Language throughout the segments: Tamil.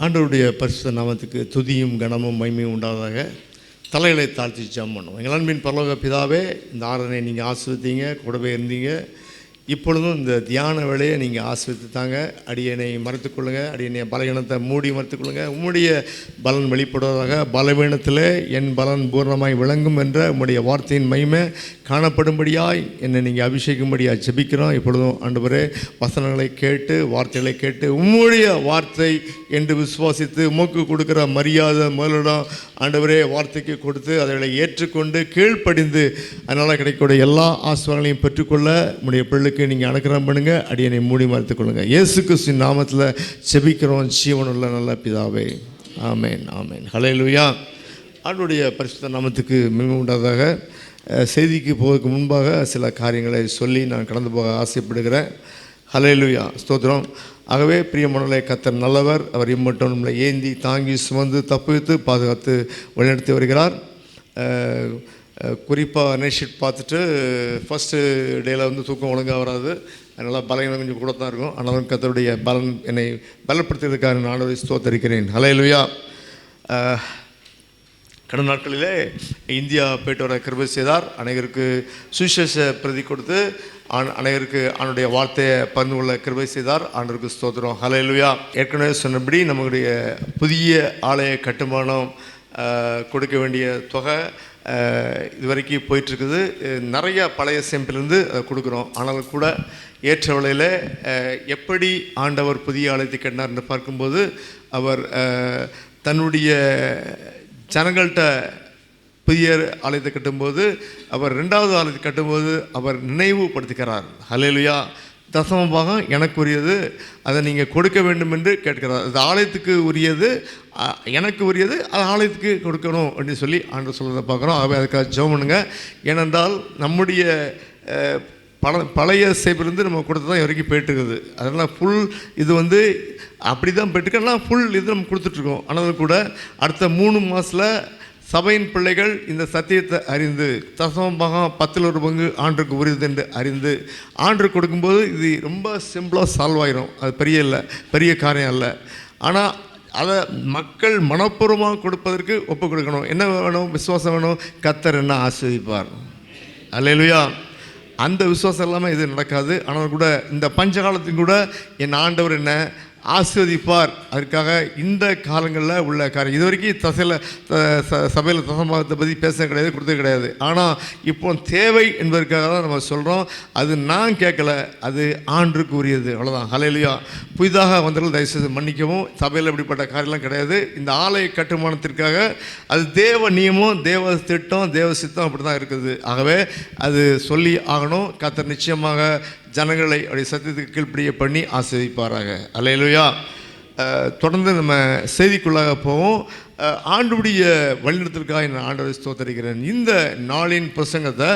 ஆண்டவருடைய பரிசுத்த நாமத்துக்கு துதியும் கனமும் மகிமையும் உண்டாவதாக. தலைகளை தாழ்த்தி ஜெபம் பண்ணுவோம். எங்கள் அன்பின் பரலோக பிதாவே, இந்த ஆராதனை நீங்கள் ஆசீர்வதிங்க, கூடவே இருந்தீங்க. இப்பொழுதும் இந்த தியான வேலையை நீங்கள் ஆசீர்வதித்தாங்க. அடியனை மறைத்துக்கொள்ளுங்க, அடியனை பலவீனத்தை மூடி மறைத்துக்கொள்ளுங்க. உம்முடைய பலன் வெளிப்படுவதாக. பலவீனத்தில் என் பலன் பூர்ணமாய் விளங்கும் என்ற உம்முடைய வார்த்தையின் மகிமை காணப்படும்படியாய் என்னை நீங்கள் அபிஷேகம்படியாக ஜெபிக்கிறோம். இப்பொழுதும் ஆண்டவரே, வசனங்களை கேட்டு வார்த்தைகளை கேட்டு உம்முடைய வார்த்தை என்று விசுவாசித்து உமக்கு கொடுக்குற மரியாதை முதலிடம் ஆண்டவரே வார்த்தைக்கு கொடுத்து அதை ஏற்றுக்கொண்டு கீழ்ப்படிந்து அதனால் கிடைக்கக்கூடிய எல்லா ஆசீர்வாதங்களையும் பெற்றுக்கொள்ள உம்முடைய பிள்ளைக்கு நீங்கள் அனுக்கிரகம் பண்ணுங்க. அடியனை மூடி மறைத்துக் கொள்ளுங்க. இயேசு கிறிஸ்துவின் நாமத்தில் செபிக்கிறோம் ஜீவனுள்ள நல்ல பிதாவே, ஆமேன் ஆமேன். ஹல்லேலூயா. ஆண்டவருடைய பரிசுத்த நாமத்துக்கு மிகவும் உண்டாதாக. செய்திக்கு போவதற்கு முன்பாக சில காரியங்களை சொல்லி நான் கடந்து போக ஆசைப்படுகிறேன். ஹல்லேலூயா, ஸ்தோத்திரம். ஆகவே பிரியமானவர்களே, கர்த்தர் நல்லவர். அவர் இம்மட்டும் நம்மளை ஏந்தி தாங்கி சுமந்து தப்புவித்து பாதுகாத்து வழிநடத்தி வருகிறார். குறிப்பாக நைட் ஷிஃப்ட் பார்த்துட்டு ஃபஸ்ட்டு டேயில் தூக்கம் ஒழுங்காக வராது. அதனால் பலகீனம் கொஞ்சம் கூட தான் இருக்கும். ஆனாலும் கர்த்தருடைய பலன் என்னை பலப்படுத்துவதற்காக நான் ஆண்டவரை ஸ்தோத்தரிக்கிறேன். ஹல்லேலூயா. கடந்த நாட்களிலே இந்தியா போய்ட்டு வர கிருபை செய்தார். அனைவருக்கு சுவிசேஷ பிரதி கொடுத்து அனைவருக்கு அவனுடைய வார்த்தையை பகிர்ந்து கொள்ள கிருபை செய்தார். ஆண்டவருக்கு ஸ்தோத்திரம். ஹல்லேலூயா. ஏற்கனவே சொன்னபடி நம்முடைய புதிய ஆலய கட்டுமானம் கொடுக்க வேண்டிய தொகை இதுவரைக்கும் போயிட்டுருக்குது. நிறைய பழைய சேம்பிலிருந்து கொடுக்குறோம். ஆனாலும் கூட ஏற்ற விலையில் எப்படி ஆண்டவர் புதிய ஆலயத்தை கட்டினார் என்று பார்க்கும்போது அவர் தன்னுடைய ஜனங்கள்கிட்ட புதிய ஆலயத்தை கட்டும்போது அவர் 2வது ஆலயத்தை கட்டும்போது அவர் நினைவுபடுத்துகிறார். ஹல்லேலூயா. தசம பாகம் எனக்கு உரியது, அதை நீங்கள் கொடுக்க வேண்டும் என்று கேட்கிறார். அது ஆலயத்துக்கு உரியது, எனக்கு உரியது, அது ஆலயத்துக்கு கொடுக்கணும் அப்படின்னு சொல்லி ஆண்டவர் சொல்கிறத பார்க்குறோம். ஆகவே அதுக்காக ஜெபம் பண்ணுங்க. ஏனென்றால் நம்முடைய பழைய சேப்பிலிருந்து நம்ம கொடுத்து தான் வரைக்கும் போயிட்டுருக்குது. அதனால் ஃபுல் இது அப்படி தான் போயிட்டுருக்கோன்னா ஃபுல் இது நம்ம கொடுத்துட்ருக்கோம். ஆனாலும் கூட அடுத்த 3 மாதத்தில் சபையின் பிள்ளைகள் இந்த சத்தியத்தை அறிந்து தசம பாகம் 10% ஆண்டுக்கு உரியது என்று அறிந்து ஆண்டு கொடுக்கும்போது இது ரொம்ப சிம்பிளாக சால்வ் ஆகிரும். அது பெரிய காரியம் இல்லை. ஆனால் அதை மக்கள் மனப்பூர்வமாக கொடுப்பதற்கு ஒப்பு கொடுக்கணும். என்ன வேணும்? விசுவாசம் வேணும். கர்த்தர் என்ன ஆசீர்வதிப்பார். அல்லேலூயா. அந்த விசுவாசம் இல்லாமல் இது நடக்காது. ஆனால் கூட இந்த பஞ்சகாலத்துக்கு கூட என் ஆண்டவர் என்ன ஆசீர்வதிப்பார். அதற்காக இந்த காலங்களில் உள்ள காரியம் இது வரைக்கும் சபையில் தசமபாகத்தை பற்றி பேச கிடையாது, கொடுத்தது கிடையாது. ஆனால் இப்போ தேவை என்பதற்காக தான் நம்ம சொல்கிறோம். அது நான் கேட்கல, அது ஆண்டுக்கு உரியது, அவ்வளோதான். ஹல்லேலூயா. புதிதாக வந்தவர்கள் தயவுசெய்து மன்னிக்கவும். சபையில் இப்படிப்பட்ட காரியம்லாம் கிடையாது. இந்த ஆலய கட்டுமானத்திற்காக அது தேவ நியமம், தேவ திட்டம், தேவ சித்தம் அப்படி தான் இருக்குது. ஆகவே அது சொல்லி ஆகணும். கர்த்தர் நிச்சயமாக ஜனங்களை அவருடைய சத்தியத்துக்கு கீழ்ப்படிய பண்ணி ஆசீர்வதிப்பாராக. அல்லேலூயா. தொடர்ந்து நம்ம செய்திக்குள்ளாக போவோம். ஆண்டுடைய வழிநடத்திற்காக நான் ஆண்டவரை ஸ்தோத்தரிக்கிறேன். இந்த நாளின் பிரசங்கத்தை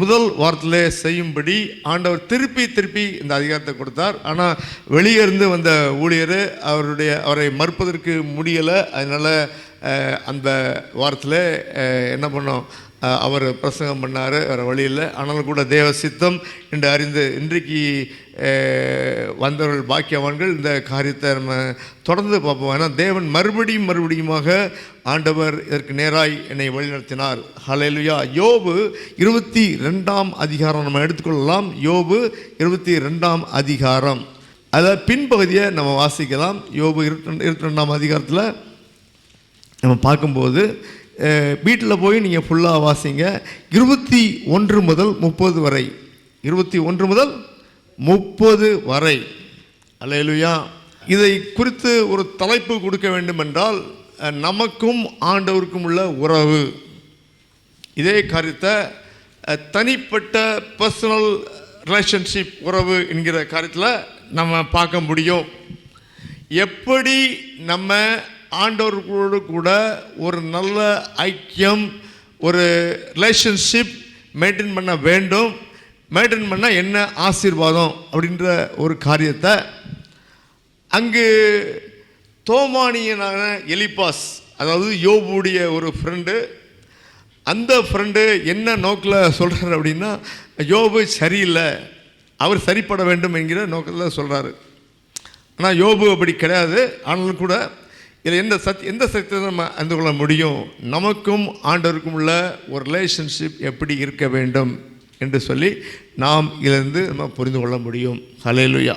முதல் வாரத்திலே செய்யும்படி ஆண்டவர் திருப்பி இந்த அதிகாரத்தை கொடுத்தார். ஆனால் வெளியே இருந்து வந்த ஊழியர் அவரை மறுப்பதற்கு முடியலை. அதனால் அந்த வாரத்தில் என்ன பண்ணோம், அவர் பிரசங்கம் பண்ணார், வேறு வழியில். ஆனாலும் கூட தேவ சித்தம் என்று அறிந்து இன்றைக்கு வந்தவர்கள் பாக்கியவான்கள். இந்த காரியத்தை நம்ம தொடர்ந்து பார்ப்போம். ஏன்னா தேவன் மறுபடியுமாக ஆண்டவர் இதற்கு நேராய் என்னை வழிநடத்தினார். ஹல்லேலூயா. யோபு 22ஆம் அதிகாரம் நம்ம எடுத்துக்கொள்ளலாம். யோபு 22ஆம் அதிகாரம், அதை பின்பகுதியை நம்ம வாசிக்கலாம். யோபு 22ஆம் அதிகாரத்தில் நம்ம பார்க்கும்போது வீட்டில் போய் நீங்கள் ஃபுல்லாக வாசிங்க. 21 முதல் 30 வரை, 21 முதல் 30 வரை. அல்லேலூயா. இதை குறித்து ஒரு தலைப்பு கொடுக்க வேண்டும் என்றால் நமக்கும் ஆண்டவருக்கும் உள்ள உறவு. இதே காரியத்தை தனிப்பட்ட பர்சனல் ரிலேஷன்ஷிப் உறவு என்கிற காரியத்தில் நம்ம பார்க்க முடியும். எப்படி நம்ம ஆண்டவர்களோடு கூட ஒரு நல்ல ஐக்கியம், ஒரு ரிலேஷன்ஷிப் மெயின்டைன் பண்ண வேண்டும், மெயின்டைன் பண்ணால் என்ன ஆசீர்வாதம் அப்படின்ற ஒரு காரியத்தை அங்கு தோமானியனான எலிப்பாஸ், அதாவது யோபுடைய ஒரு ஃப்ரெண்டு, அந்த ஃப்ரெண்டு என்ன நோக்கில் சொல்கிறார் அப்படின்னா, யோபு சரியில்லை, அவர் சரிப்பட வேண்டும் என்கிற நோக்கத்தில் சொல்கிறாரு. ஆனால் யோபு அப்படி கிடையாது. ஆனாலும் கூட இதில் எந்த சத்தியத்தை நம்ம அறிந்து கொள்ள முடியும்? நமக்கும் ஆண்டவருக்கும் உள்ள ஒரு ரிலேஷன்ஷிப் எப்படி இருக்க வேண்டும் என்று சொல்லி நாம் இதிலிருந்து நம்ம புரிந்து கொள்ள முடியும். ஹல்லேலூயா.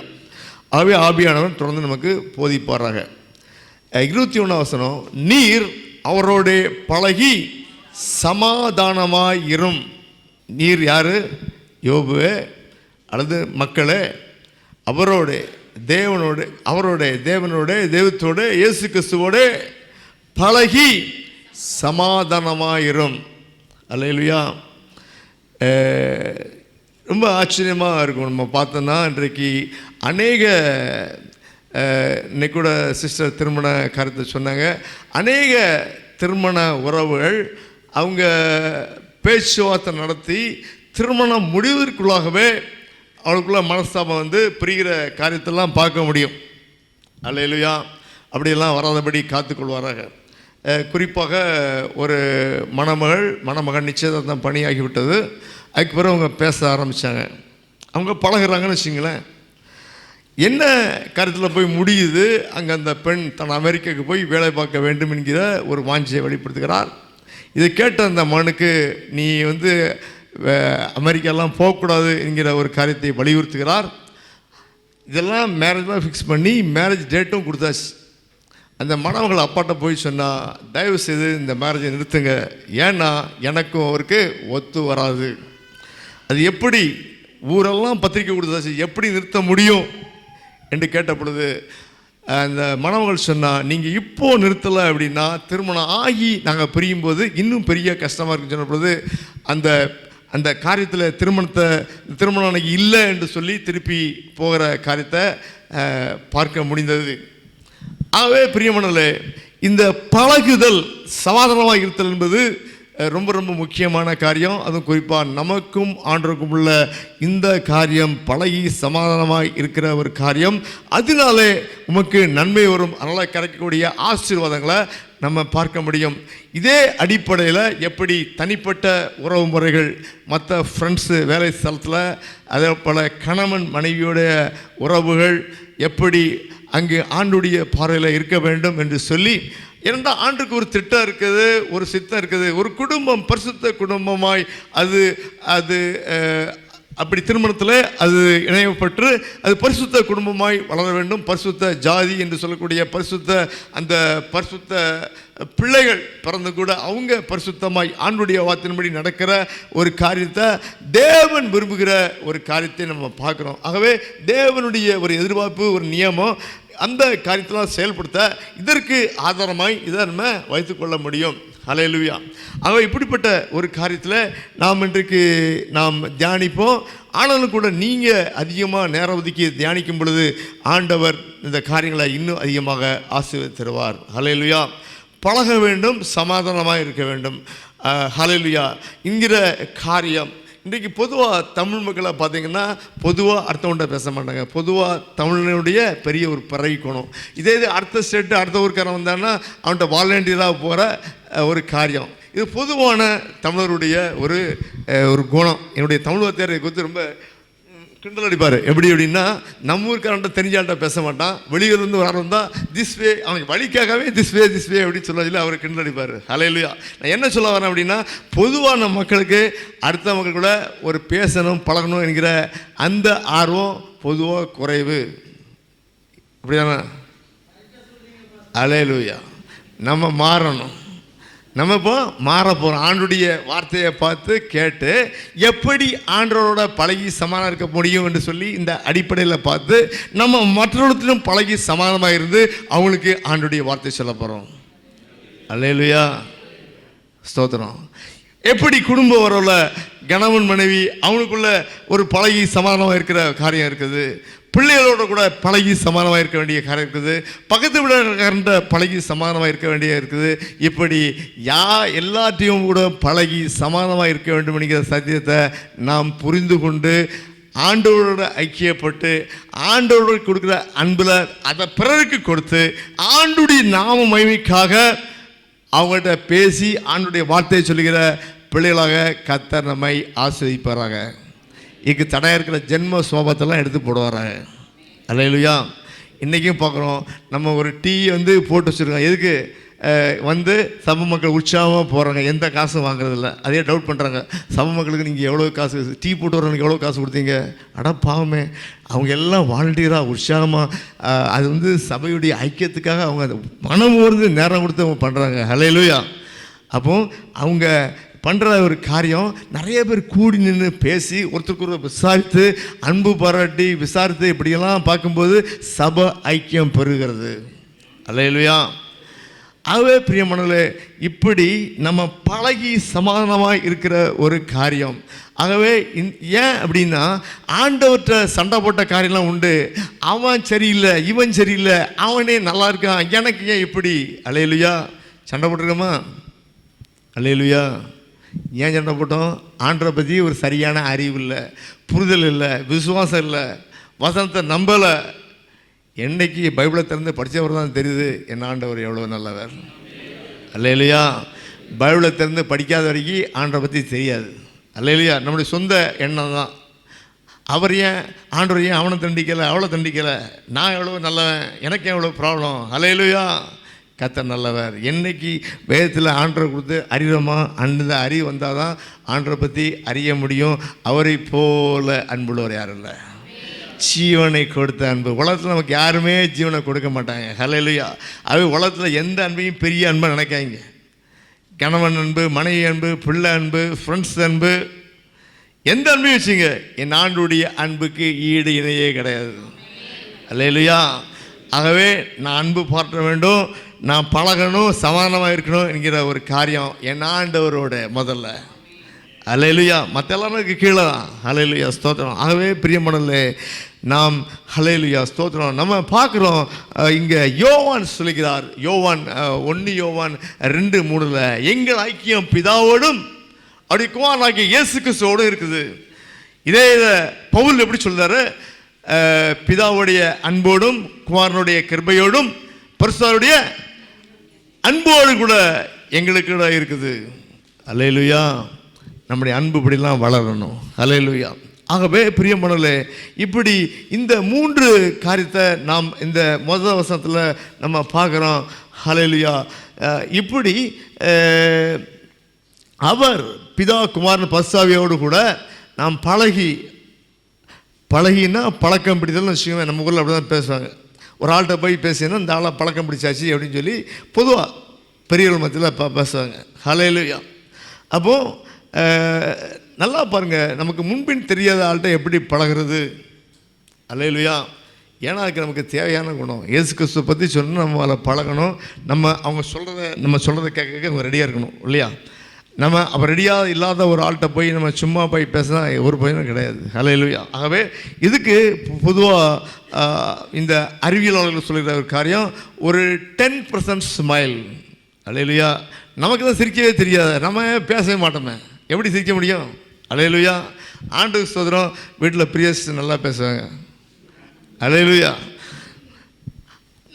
ஆகவே ஆவியானவர் தொடர்ந்து நமக்கு போதிப்பாராக. 21 வசனம், நீர் அவரோட பழகி சமாதானமாயிரும். நீர் யாரு? யோபுவே அல்லது மக்களே, அவரோட தேவத்தோடு இயேசு கிறிஸ்துவோடு பழகி சமாதானமாயிரும். அல்லேலூயா. ரொம்ப ஆச்சரியமாக இருக்கும். நம்ம பார்த்தோன்னா இன்றைக்கு அநேக இன்னைக்கு கூட சிஸ்டர் திருமண கருத்தை சொன்னாங்க. அநேக திருமண உறவுகள் அவங்க பேச்சுவார்த்தை நடத்தி திருமணம் முடிவிற்குள்ளாகவே அவளுக்குள்ள மனஸ்தாபம் பிரிகிற காரியத்தெல்லாம் பார்க்க முடியும். அல்லேலூயா. அப்படியெல்லாம் வராதபடி காத்துக்கொள்வாராக. குறிப்பாக ஒரு மணமகன் நிச்சயதார்த்தம் பணியாகிவிட்டது. அதுக்கு பிறகு அவங்க பேச ஆரம்பித்தாங்க. அவங்க பழகிறாங்கன்னு வச்சுங்களேன். என்ன காரியத்தில் போய் முடியுது? அங்கே அந்த பெண் தன் அமெரிக்காவுக்கு போய் வேலை பார்க்க வேண்டும் என்கிற ஒரு வாஞ்சையை வெளிப்படுத்துகிறார். இதை கேட்ட அந்த மகனுக்கு நீ அமெரிக்காலாம் போகக்கூடாது என்கிற ஒரு காரியத்தை வலியுறுத்துகிறார். இதெல்லாம் மேரேஜ்லாம் ஃபிக்ஸ் பண்ணி மேரேஜ் டேட்டும் கொடுத்தாச்சு. அந்த மணமகள் அப்பாட்ட போய் சொன்னால், தயவு செய்து இந்த மேரேஜை நிறுத்துங்க, ஏன்னா எனக்கும் அவருக்கு ஒத்து வராது. அது எப்படி? ஊரெல்லாம் பத்திரிக்கை கொடுத்தாச்சு, எப்படி நிறுத்த முடியும் என்று கேட்ட பொழுது அந்த மணமகள் சொன்னால், நீங்கள் இப்போது நிறுத்தலை அப்படின்னா திருமணம் ஆகி நாங்கள் பிரியும்போது இன்னும் பெரிய கஷ்டமாக இருக்குன்னு சொன்ன பொழுது அந்த காரியத்தில் திருமணம் அன்னைக்கு இல்லை என்று சொல்லி திருப்பி போகிற காரியத்தை பார்க்க முடிந்தது. ஆகவே பிரியமானவர்களே, இந்த பழகுதல், சமாதானமாக இருத்தல் என்பது ரொம்ப ரொம்ப முக்கியமான காரியம். அதுவும் குறிப்பாக நமக்கும் ஆண்டவருக்கும் உள்ள இந்த காரியம் பழகி சமாதானமாக இருக்கிற ஒரு காரியம். அதனாலே உமக்கு நன்மை வரும். அதனால் கிடைக்கக்கூடிய ஆசீர்வாதங்களை நம்ம பார்க்க முடியும். இதே அடிப்படையில் எப்படி தனிப்பட்ட உறவு முறைகள், மற்ற ஃப்ரெண்ட்ஸு, வேலை ஸ்தலத்தில், அதே போல் கணவன் மனைவியோடைய உறவுகள் எப்படி அங்கு ஆண்டுடைய பார்வையில் இருக்க வேண்டும் என்று சொல்லி, ஏன்னா ஆண்டுக்கு ஒரு திட்டம் இருக்குது, ஒரு சித்தம் இருக்குது. ஒரு குடும்பம் பரிசுத்த குடும்பமாய் அது அப்படி திருமணத்தில் அது இணையப்பட்டு அது பரிசுத்த குடும்பமாய் வளர வேண்டும். பரிசுத்த ஜாதி என்று சொல்லக்கூடிய அந்த பரிசுத்த பிள்ளைகள் பிறந்து கூட அவங்க பரிசுத்தமாய் ஆண்டுடைய வார்த்தையின்படி நடக்கிற ஒரு காரியத்தை தேவன் விரும்புகிற ஒரு காரியத்தை நம்ம பார்க்குறோம். ஆகவே தேவனுடைய ஒரு எதிர்பார்ப்பு, ஒரு நியமம், அந்த காரியத்தெல்லாம் செயல்படுத்த இதற்கு ஆதாரமாய் இதை நம்ம வைத்துக்கொள்ள முடியும். ஹல்லேலூயா. ஆக இப்படிப்பட்ட ஒரு காரியத்தில் நாம் தியானிப்போம். ஆனாலும் கூட நீங்கள் அதிகமாக நேரம் ஒதுக்கி தியானிக்கும் பொழுது ஆண்டவர் இந்த காரியங்களை இன்னும் அதிகமாக ஆசீர்வதித்து தருவார். ஹல்லேலூயா. பழக வேண்டும், சமாதானமாக இருக்க வேண்டும். ஹல்லேலூயா என்கிற காரியம் இன்றைக்கு பொதுவாக தமிழ் மக்களை பார்த்தீங்கன்னா பொதுவாக அடுத்தவன்கிட்ட பேச மாட்டாங்க. பொதுவாக தமிழனுடைய பெரிய ஒரு பரவிக்கணும். இதே அடுத்த ஸ்டேட்டு அடுத்த ஊருக்காரன் வந்தான்னா அவன்கிட்ட வாலண்டியராக போகிற ஒரு காரியம். இது பொதுவான தமிழருடைய ஒரு குணம். என்னுடைய தமிழ் வாத்தியாரை குறித்து ரொம்ப கிண்டல் அடிப்பார். எப்படி அப்படின்னா, நம்ம ஊருக்காரன்ட்ட தெரிஞ்சால்கிட்ட பேச மாட்டான். வெளியூர்லேருந்து ஒரு ஆள் வந்தால் திஸ் வே, அவனுக்கு வழிக்காகவே திஸ் வே அப்படின்னு சொல்லி அவர் கிண்டல் அடிப்பார். ஹல்லேலூயா. நான் என்ன சொல்ல வரேன் அப்படின்னா, பொதுவான மக்களுக்கு அடுத்த மக்கள் கூட ஒரு பேசணும், பழகணும் என்கிற அந்த ஆர்வம் பொதுவாக குறைவு. அப்படிதானே? ஹல்லேலூயா. நம்ம மாறணும். நம்ம இப்போ மாற போகிறோம். ஆண்டுடைய வார்த்தையை பார்த்து கேட்டு எப்படி ஆண்டவரோட பழகி சமாதானம் இருக்க முடியும் என்று சொல்லி இந்த அடிப்படையில் பார்த்து நம்ம மற்றவர்களும் பழகி சமாதானமாக இருந்து அவங்களுக்கு ஆண்டுடைய வார்த்தை சொல்ல போகிறோம். அல்லேலூயா. ஸ்தோத்திரம். எப்படி குடும்ப உறவில் கணவன் மனைவி அவனுக்குள்ள ஒரு பழகி சமாதானமாக இருக்கிற காரியம் இருக்குது. பிள்ளைகளோட கூட பழகி சமாதானமாக இருக்க வேண்டிய காரியம் இருக்குது. பக்கத்து வீடுகின்ற பழகி சமாதானமாக இருக்க வேண்டிய இருக்குது. இப்படி எல்லாத்தையும் கூட பழகி சமாதானமாக இருக்க வேண்டும் என்கிற சத்தியத்தை நாம் புரிந்து கொண்டு ஆண்டவரோட ஐக்கியப்பட்டு ஆண்டவரோட கொடுக்குற அன்பில் அதை பிறருக்கு கொடுத்து ஆண்டுடைய நாம மகிமைக்காக அவங்கள்ட்ட பேசி ஆண்டுடைய வார்த்தையை சொல்லுகிற பிள்ளைகளாக கர்த்தர் நம்மை ஆசீர்வதிப்பாராக. இதுக்கு தடையாக இருக்கிற ஜென்ம சோபத்தெல்லாம் எடுத்து போடுவாராங்க. அல்லேலூயா. இன்றைக்கும் பார்க்குறோம். நம்ம ஒரு டீ வந்து போட்டு வச்சுருக்கோம். எதுக்கு? வந்து சபை மக்கள் உற்சாகமாக போகிறாங்க, எந்த காசும் வாங்குறதில்ல. அதே டவுட் பண்ணுறாங்க, சபை மக்களுக்கு நீங்கள் எவ்வளோ காசு டீ போட்டு வரவனுக்கு எவ்வளோ காசு கொடுத்தீங்க? அட பாவமே, அவங்க எல்லாம் வாலண்டியராக உற்சாகமாக அது வந்து சபையுடைய ஐக்கியத்துக்காக அவங்க மனம் ஊர்ந்து நேரம் கொடுத்து அவங்க பண்ணுறாங்க. ஹல்லேலூயா. அப்போ அவங்க பண்ணுற ஒரு காரியம் நிறைய பேர் கூடி நின்று பேசி ஒருத்தருக்கு விசாரித்து அன்பு பாராட்டி விசாரித்து இப்படியெல்லாம் பார்க்கும்போது சபை ஐக்கியம் பெறுகிறது. ஹல்லேலூயா. ஆகவே பிரியமானவர்களே, இப்படி நம்ம பழகி சமாதானமாக இருக்கிற ஒரு காரியம். ஆகவே ஏன் அப்படின்னா, ஆண்டவர்கிட்ட சண்டை போட்ட காரியம்லாம் உண்டு. அவன் சரியில்லை, இவன் சரியில்லை, அவனே நல்லா இருக்கான், எனக்கு ஏன் இப்படி? அல்லேலூயா. சண்டை போட்டிருக்கோமா? அல்லேலூயா. ஏன் சண்டை போட்டோம்? ஆண்டரை பற்றி ஒரு சரியான அறிவு இல்லை, புரிதல் இல்லை, விசுவாசம் இல்லை, வசனத்தை நம்பலை. என்னைக்கு பைபிளை திறந்து படித்தவர் தான் தெரியுது என் ஆண்டவர் எவ்வளோ நல்லவர். அல்லேலூயா. பைபிளை திறந்து படிக்காத வரைக்கும் ஆண்டரை பற்றி தெரியாது. அல்லேலூயா. நம்முடைய சொந்த எண்ணம் தான். அவர் ஏன் ஆண்டவர் ஏன் அவனை தண்டிக்கலை, அவளை தண்டிக்கலை, நான் எவ்வளோ நல்லவன், எனக்கு எவ்வளோ ப்ராப்ளம். அல்லேலூயா. கர்த்தர் நல்லவர். என்னைக்கு வேதத்தில் ஆண்டரை கொடுத்து அறிகிறோமா, அந்த அறிவு வந்தால் தான் ஆண்டரை பற்றி அறிய முடியும். அவரை போல அன்புள்ளவர் யாரும் இல்லை. ஜீவனை கொடுத்த அன்பு. உலகத்தில் நமக்கு யாருமே ஜீவனை கொடுக்க மாட்டாங்க. ஹல்லேலூயா. அது உலகத்தில் எந்த அன்பையும் பெரிய அன்பை நினைக்காங்க. கணவன் அன்பு, மனைவி அன்பு, பிள்ளை அன்பு, ஃப்ரெண்ட்ஸ் அன்பு, எந்த அன்பையும் வச்சுங்க, என் ஆண்டுடைய அன்புக்கு ஈடு இணையே கிடையாது. ஹல்லேலூயா. ஆகவே நான் அன்பு பாராட்ட வேண்டும், நான் பழகணும், சமாதானமாக இருக்கணும் என்கிற ஒரு காரியம் என் ஆண்டவரோட முதல்ல. ஹல்லேலூயா. மற்ற எல்லாருக்கு கீழே தான். ஹல்லேலூயா. ஸ்தோத்திரம். ஆகவே பிரியமானவர்களே, நாம் ஹல்லேலூயா ஸ்தோத்திரம் நம்ம பார்க்குறோம். இங்கே யோவான் சொல்லுகிறார், யோவான் 1 யோவான் 2:3 எங்கள் ஐக்கியம் பிதாவோடும் அப்படி குமாரனாகிய இயேசு கிறிஸ்துவோடும் இருக்குது. இதே பவுல் எப்படி சொல்றாரு? பிதாவுடைய அன்போடும் குமாரனுடைய கிருபையோடும் பரிசுத்தருடைய அன்போடு கூட எங்களுக்கு கூட இருக்குது. ஹல்லேலூயா. நம்முடைய அன்பு இப்படிலாம் வளரணும். ஹல்லேலூயா. ஆகவே பிரியமானவர்களே, இப்படி இந்த 3 காரியத்தை நாம் இந்த முதல் வசனத்தில் நம்ம பார்க்குறோம். ஹல்லேலூயா. இப்படி அவர் பிதா குமாரன் பரிசுத்தாவியோடு கூட நாம் பழகினா பழக்கம் பிடித்தல்னு வச்சுக்கோங்க. நம்ம ஊரில் அப்படி தான் பேசுவாங்க. ஒரு ஆள்கிட்ட போய் பேசினா இந்த ஆளை பழக்கம் பிடிச்சாச்சு அப்படின்னு சொல்லி பொதுவாக பெரியவர்கள் மத்தியில் பேசுவாங்க. ஹல்லேலூயா. அப்போது நல்லா பாருங்கள், நமக்கு முன்பின் தெரியாத ஆள்கிட்ட எப்படி பழகிறது. அல்லேலூயா. ஏன்னா அதுக்கு நமக்கு தேவையான குணம். இயேசு கிறிஸ்துவை பற்றி சொன்னால் நம்ம அதில் பழகணும். அவங்க சொல்கிறத கேட்க அவங்க ரெடியாக இருக்கணும் இல்லையா? நம்ம அப்போ ரெடியாக இல்லாத ஒரு ஆள்கிட்ட போய் நம்ம சும்மா போய் பேசினா ஒரு பயனும் கிடையாது. அல்லேலூயா. ஆகவே இதுக்கு பொதுவாக இந்த அறிவியலாளர்கள் சொல்கிற ஒரு காரியம், ஒரு 10% ஸ்மைல். அல்லேலூயா. நமக்கு தான் சிரிக்கவே தெரியாது, நம்ம பேசவே மாட்டோமே, எப்படி சிரிக்க முடியும்? அல்லேலூயா. ஆண்டவருக்கு ஸ்தோத்திரம். வீட்டில் பிரியஸ் நல்லா பேசுவாங்க. அல்லேலூயா.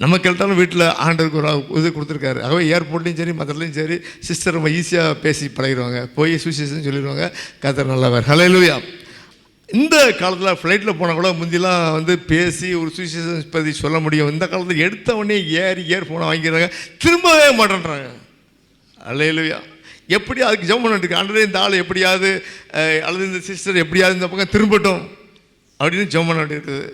நம்ம கேட்டாலும் வீட்டில் ஆண்டவருக்கு ஒரு இது கொடுத்துருக்காரு. ஆகவே ஏர்போர்ட்லேயும் சரி மற்றலையும் சரி சிஸ்டர் ரொம்ப ஈஸியாக பேசி பழகிடுவாங்க, போய் சுவிசேஷன் சொல்லிடுவாங்க. கர்த்தர் நல்லவர். அல்லேலூயா. இந்த காலத்தில் ஃப்ளைட்டில் போனால் கூட முந்திலாம் வந்து பேசி ஒரு சுவிசேஷன் பற்றி சொல்ல முடியும். இந்த காலத்தில் எடுத்த உடனே இயர்ஃபோனை வாங்கிடுறாங்க, திரும்பவே மாட்டேன்றாங்க. அல்லேலூயா. எப்படி அதுக்கு ஜெபம் பண்ணிட்டு ஆண்டவரே இந்த ஆள் எப்படியாவது அல்லது இந்த சிஸ்டர் எப்படியாவது இந்த பக்கம் திரும்பட்டும் அப்படின்னு ஜெபம் பண்ணிட்டு இருக்குது.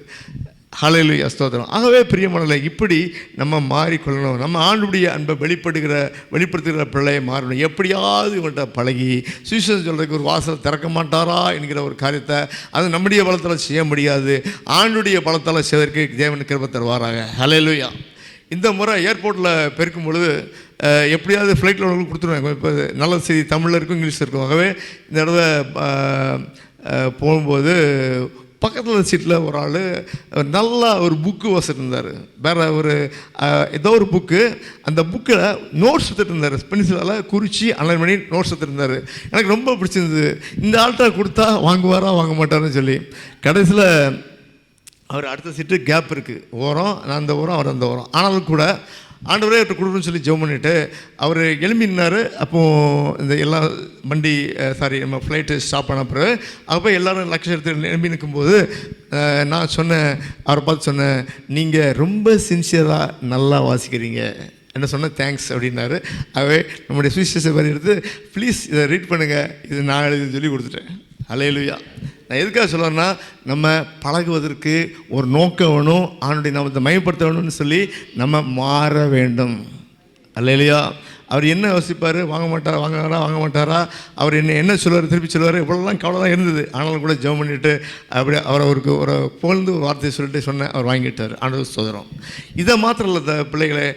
ஹல்லேலூயா. ஸ்தோத்திரம். ஆகவே பிரியமானவர்களே, இப்படி நம்ம மாறிக்கொள்ளணும். நம்ம ஆண்டுடைய அன்பை வெளிப்படுத்துகிற பிள்ளையை மாறணும். எப்படியாவது இவங்கள்ட்ட பழகி சுவிசேஷம் சொல்கிறதுக்கு ஒரு வாசலை திறக்க மாட்டாரா என்கிற ஒரு காரியத்தை அது நம்முடைய பலத்தால் செய்ய முடியாது, ஆண்டுடைய பலத்தால் செய்வதற்கு தேவன் கிருபை தருவாராக. ஹல்லேலூயா. இந்த முறை ஏர்போர்ட்டில் பெருக்கும் பொழுது எப்படியாவது ஃப்ளைட்டில் உள்ளவங்களுக்கு கொடுத்துருவாங்க. இப்போ நல்ல செய்தி தமிழில் இருக்கும், இங்கிலீஷில் இருக்கும். ஆகவே இந்த தடவை போகும்போது பக்கத்தில் சீட்டில் ஒரு ஆள் நல்லா ஒரு புக்கு வச்சுருந்தார். வேறு ஏதோ ஒரு புக்கு, அந்த புக்கில் நோட்ஸ் எடுத்துகிட்டு இருந்தார். பென்சிலால் குறித்து அனலைன் பண்ணி நோட்ஸ் எடுத்துருந்தார். எனக்கு ரொம்ப பிடிச்சிருந்தது. இந்த ஆள்கிட்ட கொடுத்தா வாங்குவாரா வாங்க மாட்டார்னு சொல்லி. கடைசியில் அவர் அடுத்த சீட்டு கேப் இருக்குது, ஓரம் நான் அந்த ஓரம் அவர் அந்த ஓரம். ஆனாலும் கூட ஆண்டவரே அவர்கிட்ட கொடுக்கணும்னு சொல்லி ஜெபம் பண்ணிவிட்டு அவர் எழும்பினார். அப்போது இந்த எல்லா வண்டி நம்ம ஃப்ளைட்டு ஸ்டாப் பண்ண பிறகு அப்போ எல்லோரும் லட்சம் எடுத்து எழும்பி நிற்கும்போது நான் சொன்னேன், அவரை பார்த்து சொன்னேன், நீங்கள் ரொம்ப சின்சியராக நல்லா வாசிக்கிறீங்க என்ன சொன்ன, தேங்க்ஸ் அப்படின்னாரு. ஆகவே நம்முடைய சுவிசேஷ வரி எடுத்து ப்ளீஸ் இதை ரீட் பண்ணுங்கள், இது நான் எழுதி சொல்லி கொடுத்துட்டேன். அல்லேலூயா. நான் எதுக்காக சொல்கிறேன்னா, நம்ம பழகுவதற்கு ஒரு நோக்கம் வேணும், அவனுடைய நாமத்தை மயப்படுத்த வேணும்னு சொல்லி நம்ம மாற வேண்டும். அல்லேலூயா. அவர் என்ன யோசிப்பார், வாங்க மாட்டாரா, அவர் என்ன சொல்லுவார், திருப்பி சொல்லுவார், இவ்வளோலாம் கவலை தான் இருந்தது. ஆனாலும் கூட ஜெபம் பண்ணிவிட்டு அப்படி அவருக்கு ஒரு புகழ்ந்து ஒரு வார்த்தையை சொல்லிட்டு சொன்னேன், அவர் வாங்கிட்டார். ஆண்டவர் ஸ்தோத்திரம். இதை மாத்திரம் இல்லை பிள்ளைகளே,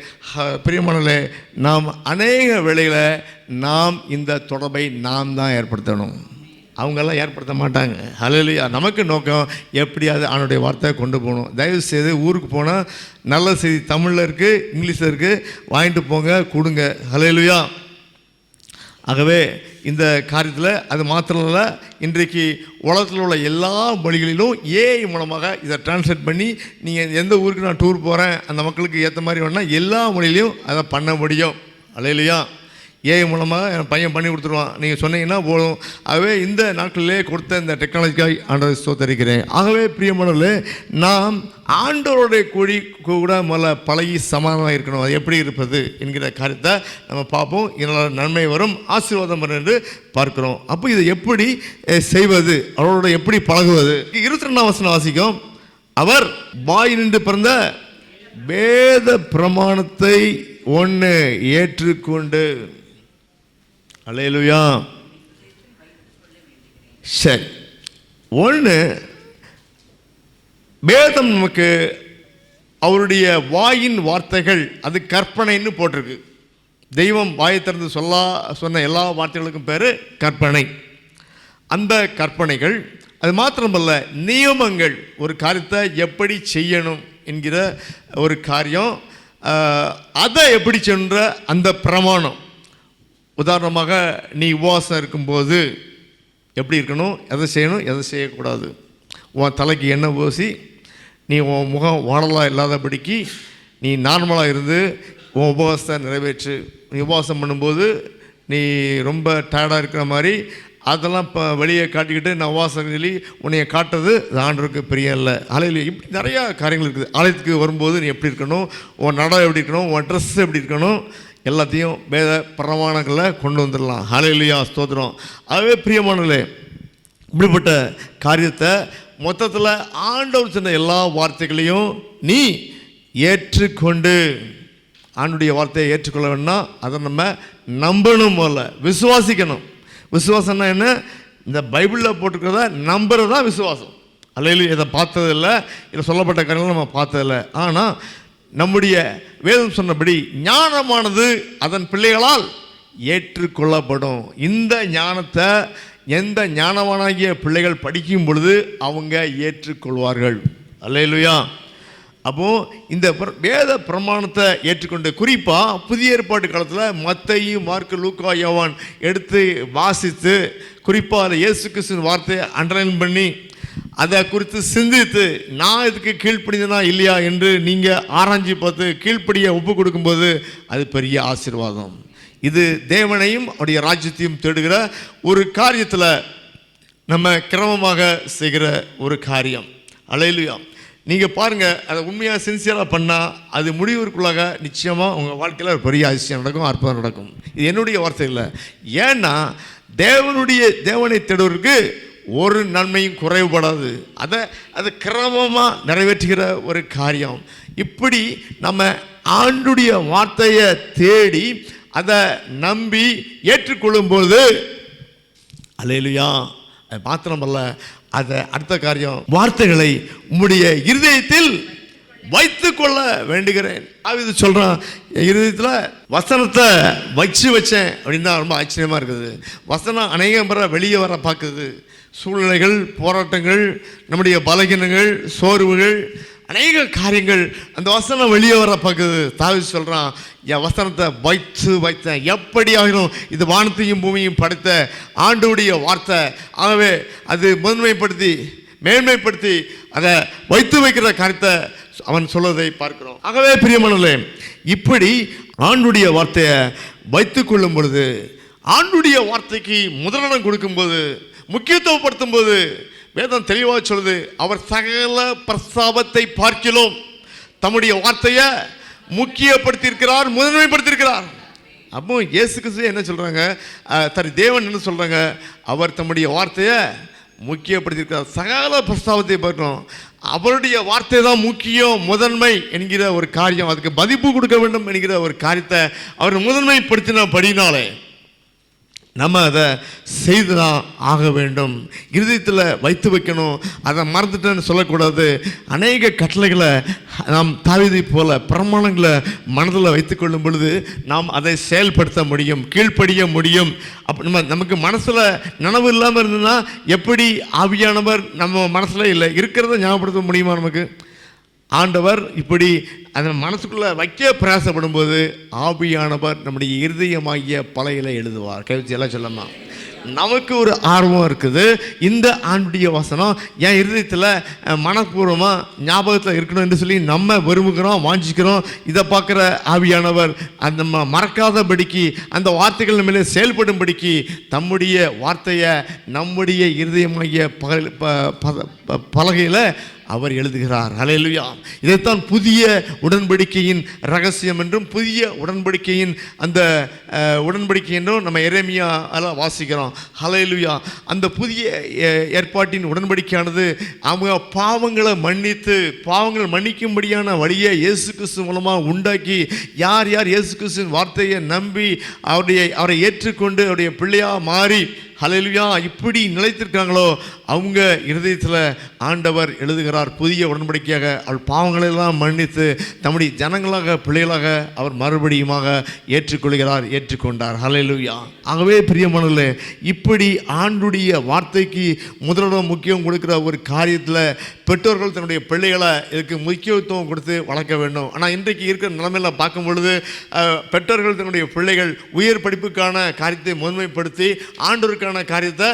பிரியமானவர்களே, நாம் அநேக வேளையில் நாம் இந்த தொடர்பை நாம் தான் ஏற்படுத்தணும், அவங்கெல்லாம் ஏற்படுத்த மாட்டாங்க. ஹல்லேலூயா. நமக்கு நோக்கம் எப்படியாவது அவனுடைய வார்த்தையை கொண்டு போகணும். தயவு செய்து ஊருக்கு போனால் நல்ல செய்தி தமிழில் இருக்குது, இங்கிலீஷில் இருக்குது, வாங்கிட்டு போங்க, கொடுங்க. ஹல்லேலூயா. ஆகவே இந்த காரியத்தில் அது மாத்திரம் இல்லை, இன்றைக்கு உலகத்தில் உள்ள எல்லா மொழிகளிலும் ஏஐ மூலமாக இதை டிரான்ஸ்லேட் பண்ணி நீங்கள் எந்த ஊருக்கு நான் டூர் போகிறேன் அந்த மக்களுக்கு ஏற்ற மாதிரி வேணால் எல்லா மொழியிலையும் அதை பண்ண முடியும். ஹல்லேலூயா. ஏஐ மூலமாக என் பையன் பண்ணி கொடுத்துருவான், நீங்கள் சொன்னீங்கன்னா போதும். ஆகவே இந்த நாட்களிலே கொடுத்த இந்த டெக்னாலஜிக்காக ஆண்டவரை ஸ்தோத்திரிக்கிறேன். ஆகவே பிரியமானவர்களே, நாம் ஆண்டவருடைய கூட முதல்ல பழகி சமாதானமாக இருக்கணும். அது எப்படி இருப்பது என்கிற காரியத்தை நம்ம பார்ப்போம். இதனால் நன்மை வரும், ஆசீர்வாதம் வரும் என்று பார்க்கிறோம். அப்போ இதை எப்படி செய்வது, அவரோட எப்படி பழகுவது? 22ஆம் வசனம் வாசிக்கும். அவர் வாய் நின்று பிறந்த வேத பிரமாணத்தை ஒன்று ஏற்றுக்கொண்டு. அல்லேலூயா. சரி, ஒன்று வேதம் நமக்கு அவருடைய வாயின் வார்த்தைகள், அது கற்பனைன்னு போட்டிருக்கு. தெய்வம் வாயை திறந்து சொன்ன எல்லா வார்த்தைகளுக்கும் பேர் கற்பனை. அந்த கற்பனைகள் அது மாத்திரமல்ல, நியமங்கள், ஒரு காரியத்தை எப்படி செய்யணும் என்கிற ஒரு காரியம், அதை எப்படி சென்ற அந்த பிரமாணம். உதாரணமாக, நீ உபவாசம் இருக்கும்போது எப்படி இருக்கணும், எதை செய்யணும், எதை செய்யக்கூடாது. உன் தலைக்கு எண்ணெய் பூசி, நீ உன் முகம் வாடலாக இல்லாதபடிக்கு நீ நார்மலாக இருந்து உன் உபவாசத்தை நிறைவேற்று. நீ உபவாசம் பண்ணும்போது நீ ரொம்ப டயர்டாக இருக்கிற மாதிரி அதெல்லாம் இப்போ வெளியே காட்டிக்கிட்டு நான் உபவாசம் சொல்லி உன்னைய காட்டுறது ஆண்டவருக்கு பிரியம் இல்லை. ஆலயில் இப்படி நிறையா காரியங்கள் இருக்குது. ஆலயத்துக்கு வரும்போது நீ எப்படி இருக்கணும், உன் நடை எப்படி இருக்கணும், உன் ட்ரெஸ் எப்படி இருக்கணும், எல்லாத்தையும் வேத பிரமாணங்களில் கொண்டு வந்துடலாம். ஹல்லேலூயா, ஸ்தோத்திரம். ஆகவே பிரியமானவர்களே, இப்படிப்பட்ட காரியத்தை மொத்தத்தில் ஆண்டவர் சொன்ன எல்லா வார்த்தைகளையும் நீ ஏற்றுக்கொண்டு, ஆண்டுடைய வார்த்தையை ஏற்றுக்கொள்ள வேணும்னா அதை நம்ம நம்பணும், முதல்ல விசுவாசிக்கணும். விசுவாசம்னா என்ன? இந்த பைபிளில் போட்டுக்கிறத நம்புறது தான் விசுவாசம். அல்லேலூயா. இதை பார்த்ததில்லை, இதில் சொல்லப்பட்ட காரியங்கள் நம்ம பார்த்ததில்லை. ஆனால் நம்முடைய வேதம் சொன்னபடி ஞானமானது அதன் பிள்ளைகளால் ஏற்றுக்கொள்ளப்படும். இந்த ஞானத்தை எந்த ஞானவானாகிய பிள்ளைகள் படிக்கும் பொழுது அவங்க ஏற்றுக்கொள்வார்கள். அல்லேலூயா. அப்போது இந்த வேத பிரமாணத்தை ஏற்றுக்கொண்டு, குறிப்பாக புதிய ஏற்பாட்டு காலத்தில் மத்தேயு, மார்க்கு, லூக்கா, யோவான் எடுத்து வாசித்து, குறிப்பாக அதை இயேசு கிறிஸ்துவின் வார்த்தையை அண்டர்லைன் பண்ணி அதை குறித்து சிந்தித்து, நான் இதுக்கு கீழ்ப்படிந்தனா இல்லையா என்று நீங்கள் ஆராய்ச்சி பார்த்து கீழ்ப்படிய ஒப்பு கொடுக்கும்போது அது பெரிய ஆசீர்வாதம். இது தேவனையும் அவருடைய ராஜ்யத்தையும் தேடுகிற ஒரு காரியத்தில் நம்ம கிரமமாக செய்கிற ஒரு காரியம். அல்லேலூயா. நீங்கள் பாருங்கள், அதை உண்மையாக சின்சியராக பண்ணால் அது முடிவிற்குள்ளாக நிச்சயமாக உங்கள் வாழ்க்கையில் ஒரு பெரிய அதிசயம் நடக்கும், அற்புதம் நடக்கும். இது என்னுடைய வார்த்தை இல்லை. ஏன்னா தேவனை தேடுவதற்கு ஒரு நன்மையும் குறைவுபடாது. அதை கிரமமாக நிறைவேற்றுகிற ஒரு காரியம். இப்படி நம்ம ஆண்டுடைய வார்த்தையை தேடி அதை நம்பி ஏற்றுக்கொள்ளும்போது, அல்லேலூயா, அது மாத்திரமல்ல, அதை அடுத்த காரியம், வார்த்தைகளை உம்முடைய இருதயத்தில் வைத்து கொள்ள வேண்டுகிறேன். இது சொல்கிறான், இருதயத்தில் வசனத்தை வச்சேன் அப்படின்னா ரொம்ப ஆச்சரியமாக இருக்குது. வசனம் அநேக முறை வெளியே வர பார்க்குது. சூழ்நிலைகள், போராட்டங்கள், நம்முடைய பலகீனங்கள், சோர்வுகள், அநேக காரியங்கள் அந்த வசனம் வெளியே வர பார்க்குது. தாவீது சொல்கிறான், என் வசனத்தை வைத்தேன், எப்படி ஆகிடும், இது வானத்தையும் பூமியும் படைத்த ஆண்டவருடைய வார்த்தை. ஆகவே அது முதன்மைப்படுத்தி மேன்மைப்படுத்தி அதை வைக்கிற காரியத்தை அவன் சொல்வதை பார்க்கிறோம். ஆகவே பிரியமானவர்களே, இப்படி ஆண்டுடைய வார்த்தையை வைத்துக் கொள்ளும் பொழுது, ஆண்டுடைய வார்த்தைக்கு முதலிடம் கொடுக்கும்போது, முக்கியத்துவப்படுத்தும் போது வேதம் தெளிவாக சொல்லுது, அவர் சகல பிரஸ்தாபத்தை பார்க்கிறோம் தம்முடைய வார்த்தையை முக்கியப்படுத்தியிருக்கிறார், முதன்மைப்படுத்தியிருக்கிறார். அப்போ இயேசு கிறிஸ்து என்ன சொல்றாங்க, தேவன் என்ன சொல்றாங்க, அவர் தம்முடைய வார்த்தையை முக்கியப்படுத்தியிருக்கிறார். சகல பிரஸ்தாபத்தை பார்க்கணும், அவருடைய வார்த்தை தான் முக்கியம், முதன்மை என்கிற ஒரு காரியம், அதுக்கு மதிப்பு கொடுக்க வேண்டும் என்கிற ஒரு காரியத்தை அவர் முதன்மைப்படுத்தினபடினாலே நம்ம அதை செய்துதான் ஆக வேண்டும். இருதயத்தில் வைத்து வைக்கணும், அதை மறந்துட்டேன்னு சொல்லக்கூடாது. அநேக கட்டளைகளை நாம் தாவீதை போல பிரமாணங்களை மனதில் வைத்துக்கொள்ளும் பொழுது நாம் அதை செயல்படுத்த முடியும், கீழ்ப்படிய முடியும். அப்போ நமக்கு மனசில் நனவு இல்லாமல் இருந்ததுன்னா எப்படி ஆவியானவர் நம்ம மனசில் இல்லை இருக்கிறத ஞாபகப்படுத்த முடியுமா? நமக்கு ஆண்டவர் இப்படி அந்த மனசுக்குள்ளே வைக்க பிரயாசப்படும் போது ஆவியானவர் நம்முடைய இருதயமாகிய பலகையில எழுதுவார். கேள்வி எல்லாம் சொல்லமா, நமக்கு ஒரு ஆர்வம் இருக்குது, இந்த ஆண்டுடைய வசனம் என் இருதயத்தில் மனப்பூர்வமாக ஞாபகத்தில் இருக்கணும் என்று சொல்லி நம்ம விரும்புகிறோம், வாஞ்சிக்கிறோம். இதை பார்க்குற ஆவியானவர் அந்த மறக்காதபடிக்கு, அந்த வார்த்தைகள் மேலே செயல்படும்படிக்கு தம்முடைய வார்த்தையை நம்முடைய இருதயமாகிய பலகையில் அவர் எழுதுகிறார். ஹல்லேலூயா. இதைத்தான் புதிய உடன்படிக்கையின் ரகசியம் என்றும் புதிய உடன்படிக்கையின் அந்த உடன்படிக்கை என்றும் நம்ம எரேமியால வாசிக்கிறோம். ஹல்லேலூயா. அந்த புதிய ஏற்பாட்டின் உடன்படிக்கையானது அவங்க பாவங்களை மன்னித்து, பாவங்கள் மன்னிக்கும்படியான வழியை இயேசு கிறிஸ்து மூலமாக உண்டாக்கி, யார் யார் இயேசு கிறிஸ்துவின் வார்த்தையை நம்பி அவரை ஏற்றுக்கொண்டு அவருடைய பிள்ளையாக மாறி ஹல்லேலூயா இப்படி நிலைத்திருக்காங்களோ அவங்க இருதயத்தில் ஆண்டவர் எழுதுகிறார். புதிய உடன்படிக்கையாக அவள் பாவங்களெல்லாம் மன்னித்து தம்முடைய ஜனங்களாக பிள்ளைகளாக அவர் மறுபடியுமாக ஏற்றுக்கொண்டார். ஹல்லேலூயா. ஆகவே பிரியமானவர்களே, இப்படி ஆண்டுடைய வார்த்தைக்கு முதலிடம் முக்கியம் கொடுக்குற ஒரு காரியத்தில் பெற்றோர்கள் தன்னுடைய பிள்ளைகளை இதுக்கு முக்கியத்துவம் கொடுத்து வளர்க்க வேண்டும். ஆனால் இன்றைக்கு இருக்கிற நிலைமையில் பார்க்கும் பொழுது பெற்றோர்கள் தன்னுடைய பிள்ளைகள் உயர் படிப்புக்கான காரியத்தை முதன்மைப்படுத்தி ஆண்டோருக்கான காரியத்தை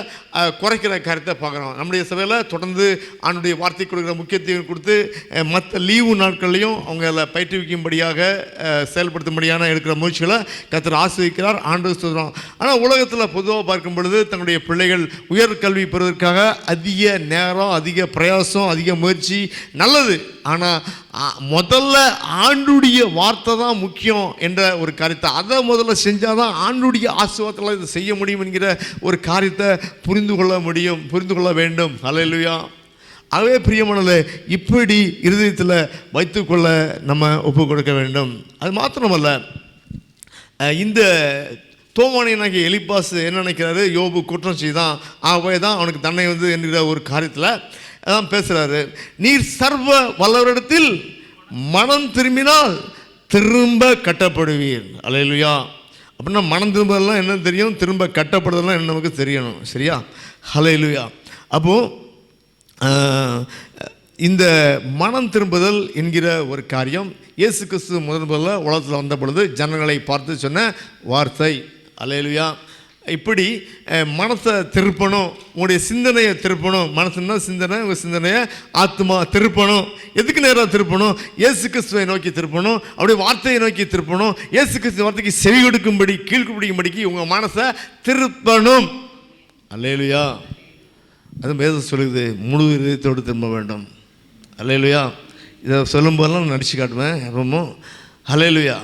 குறைக்கிற காரியத்தை பார்க்குறோம். நம்முடைய சபையில் தொடர்ந்து ஆண்டுடைய வார்த்தை கொடுக்குற முக்கியத்துவம் கொடுத்து மற்ற லீவு நாட்கள்லையும் அவங்கள பயிற்றுவிக்கும்படியாக செயல்படுத்தும்படியான எடுக்கிற முயற்சிகளை கர்த்தர் ஆசீர்வதிக்கிறார். ஆண்டவர் சொல்கிறோம். ஆனால் உலகத்தில் பொதுவாக பார்க்கும் பொழுது தன்னுடைய பிள்ளைகள் உயர் கல்வி பெறுவதற்காக அதிக நேரம், அதிக பிரயாசம், அதிக முயற்சி நல்லது. ஆனால் முதல்ல ஆண்டுடைய வார்த்தை தான் முக்கியம் என்ற ஒரு காரியத்தை அதை முதல்ல செஞ்சால் தான் ஆண்டுடைய ஆசீர்வாதத்தில் இதை செய்ய முடியும் என்கிற ஒரு காரியத்தை புரிந்து கொள்ள வேண்டும். ஹல்லேலூயா. ஆகவே பிரியமானவர்களே, இப்படி இருதயத்தில் வைத்துக்கொள்ள நம்ம ஒப்பு கொடுக்க வேண்டும். அது மாத்திரமல்ல, இந்த தோமானியனாகிய எலிப்பாஸ் என்ன நினைக்கிறாரு, யோபு குற்றம் செய்தான், ஆகவே தான் அவனுக்கு தன்னை என்கிற ஒரு காரியத்தில் அதான் பேசுகிறாரு. நீர் சர்வ வல்லவரிடத்தில் மனம் திரும்பினால் திரும்ப கட்டப்படுவீர். அல்லேலூயா. அப்படின்னா மனம் திரும்புதெல்லாம் என்ன தெரியும், திரும்ப கட்டப்படுதெல்லாம் என்ன நமக்கு தெரியணும். சரியா? ஹல்லேலூயா. அப்போது இந்த மனம் திரும்புதல் என்கிற ஒரு காரியம் இயேசு கிறிஸ்து முதலில் உலகத்தில் வந்த பொழுது ஜனங்களை பார்த்து சொன்ன வார்த்தை. அல்லேலூயா. இப்படி மனசை திருப்பணும், உங்களுடைய சிந்தனையை திருப்பணும். மனசுன்னா சிந்தனை, உங்கள் சிந்தனையை ஆத்மா திருப்பணும். எதுக்கு நேராக திருப்பணும்? இயேசு கிறிஸ்துவை நோக்கி திருப்பணும், அவருடைய வார்த்தையை நோக்கி திருப்பணும். இயேசு கிறிஸ்து வார்த்தைக்கு செவி கொடுக்கும்படி, கீழ்க்கும்படிக்கு உங்கள் மனசை திருப்பணும். அல்லேலூயா. அது வேதம் சொல்லுது, முழு இதயத்தோடு திரும்ப வேண்டும். அல்லேலூயா. இதை சொல்லும்போதெல்லாம் நடிச்சு காட்டுவேன் எப்பவும். அல்லேலூயா.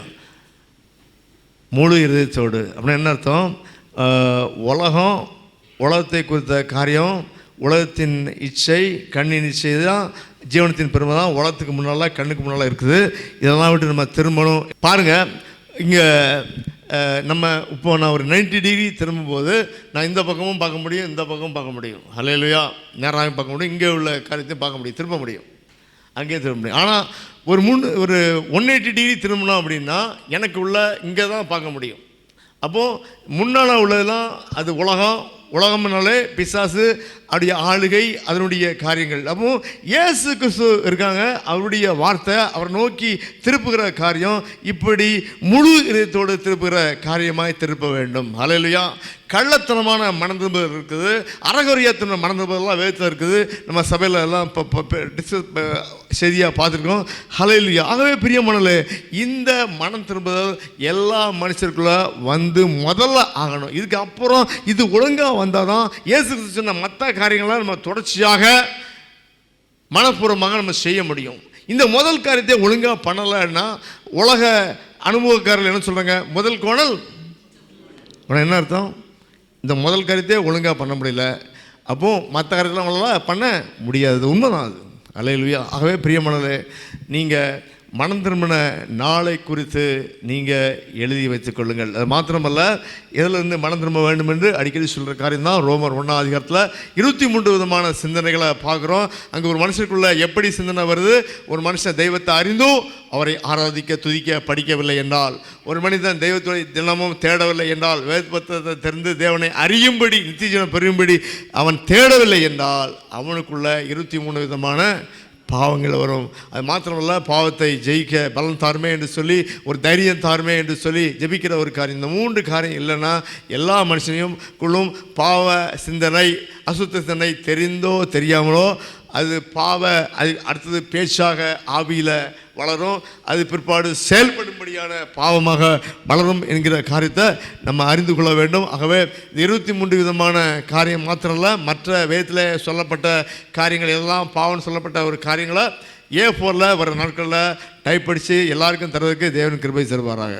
முழு இதயத்தோடு அப்படின்னா என்ன அர்த்தம்? உலகத்தை குறித்த காரியம், உலகத்தின் இச்சை, கண்ணின் இச்சை தான் ஜீவனத்தின் பெருமை தான் உலகத்துக்கு முன்னால், கண்ணுக்கு முன்னால் இருக்குது. இதெல்லாம் விட்டு நம்ம திரும்பணும். பாருங்கள், இங்கே நம்ம இப்போ நான் ஒரு 90 டிகிரி திரும்பும்போது நான் இந்த பக்கமும் பார்க்க முடியும், இந்த பக்கமும் பார்க்க முடியும். ஹல்லேலூயா. நேராகவும் பார்க்க முடியும், இங்கே உள்ள காரியத்தையும் பார்க்க முடியும், திரும்ப முடியும், அங்கேயே திரும்ப முடியும். ஆனால் ஒரு 180 டிகிரி திரும்பணும் அப்படின்னா எனக்கு உள்ள இங்கே தான் பார்க்க முடியும். அப்போது முன்னால் உள்ளதெல்லாம் அது உலகம்னாலே பிசாசு, அவருடைய ஆளுகை, அதனுடைய காரியங்கள். அப்போ இயேசு கிறிஸ்து இருக்காங்க, அவருடைய வார்த்தை அவர் நோக்கி திருப்புகிற காரியம் இப்படி முழு இதயத்தோடு திருப்புகிற காரியமாய் திருப்ப வேண்டும். ஹல்லேலூயா. கள்ளத்தனமான மனந்திரும்புதல் இருக்குது, அறகுறையத்தன மனந்திரும்புதெல்லாம் வேதத்தில் இருக்குது. நம்ம சபையில் எல்லாம் செய்தியாக பார்த்துருக்கோம். ஹல்லேலூயா. ஆகவே பிரியமானவர்களே, இந்த மனம் திரும்புதல் எல்லா மனுஷருக்குள்ள வந்து முதல்ல ஆகணும். இதுக்கு அப்புறம் இது ஒழுங்காக வந்தால் தான் இயேசு கிறிஸ்து சொன்ன மற்ற காரியங்களை நம்ம தொடர்ச்சியாக மனப்பூர்வமாக நம்ம செய்ய முடியும். இந்த முதல் காரியத்தை ஒழுங்காக பண்ணலைன்னா உலக அனுபவக்காரர்கள் என்ன சொல்கிறாங்க? முதல் கோணல். என்ன அர்த்தம்? இந்த முதல் காரியத்தை ஒழுங்காக பண்ண முடியல, அப்போது மற்ற காரியத்தெல்லாம் அவங்களால பண்ண முடியாது. உண்மைதான் அது. அல்லேலூயா. ஆகவே பிரியமானவர்களே, நீங்கள் மனம் திரும்பின நாளை குறித்து நீங்கள் எழுதி வைத்துக் கொள்ளுங்கள். அது மாத்திரமல்ல, இதிலிருந்து மனம் திரும்ப வேண்டும் என்று அடிக்கடி சொல்கிற காரியம் தான் ரோமர் 1ஆம் அதிகாரத்தில் 23 விதமான சிந்தனைகளை பார்க்குறோம். அங்கே ஒரு மனுஷனுக்குள்ளே எப்படி சிந்தனை வருது? ஒரு மனுஷன் தெய்வத்தை அறிந்தும் அவரை ஆராதிக்க துதிக்க படிக்கவில்லை என்றால், ஒரு மனிதன் தெய்வத்தை தினமும் தேடவில்லை என்றால், வேதத்தை தெரிந்து தேவனை அறியும்படி நித்திய ஜீவனை பெறும்படி அவன் தேடவில்லை என்றால், அவனுக்குள்ள 23 விதமான பாவங்கள் வரும். அது மாத்திரமல்ல, பாவத்தை ஜெயிக்க பலன் தாருமே என்று சொல்லி, ஒரு தைரியம் தாருமே என்று சொல்லி ஜெபிக்கிற ஒரு காரியம். இந்த 3 காரியம் இல்லைன்னா எல்லா மனுஷனையும் குள்ளும் பாவ சிந்தனை, அசுத்த சிந்தனை தெரிந்தோ தெரியாமலோ அது அது அடுத்தது பேச்சாக ஆவியில் வளரும், அது பிற்பாடு செயல்படும்படியான பாவமாக வளரும் என்கிற காரியத்தை நம்ம அறிந்து கொள்ள வேண்டும். ஆகவே 23 விதமான காரியம் மாத்திரமல்ல, மற்ற வேதத்தில் சொல்லப்பட்ட காரியங்கள் எல்லாம் பாவம் சொல்லப்பட்ட ஒரு காரியங்களை A4 வர நாட்களில் டைப் அடித்து எல்லாருக்கும் தருவதற்கு தேவன் கிருபை தருவாராக.